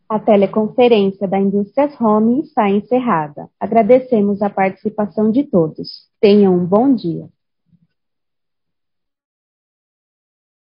A teleconferência da Indústrias Home está encerrada. Agradecemos a participação de todos. Tenham um bom dia.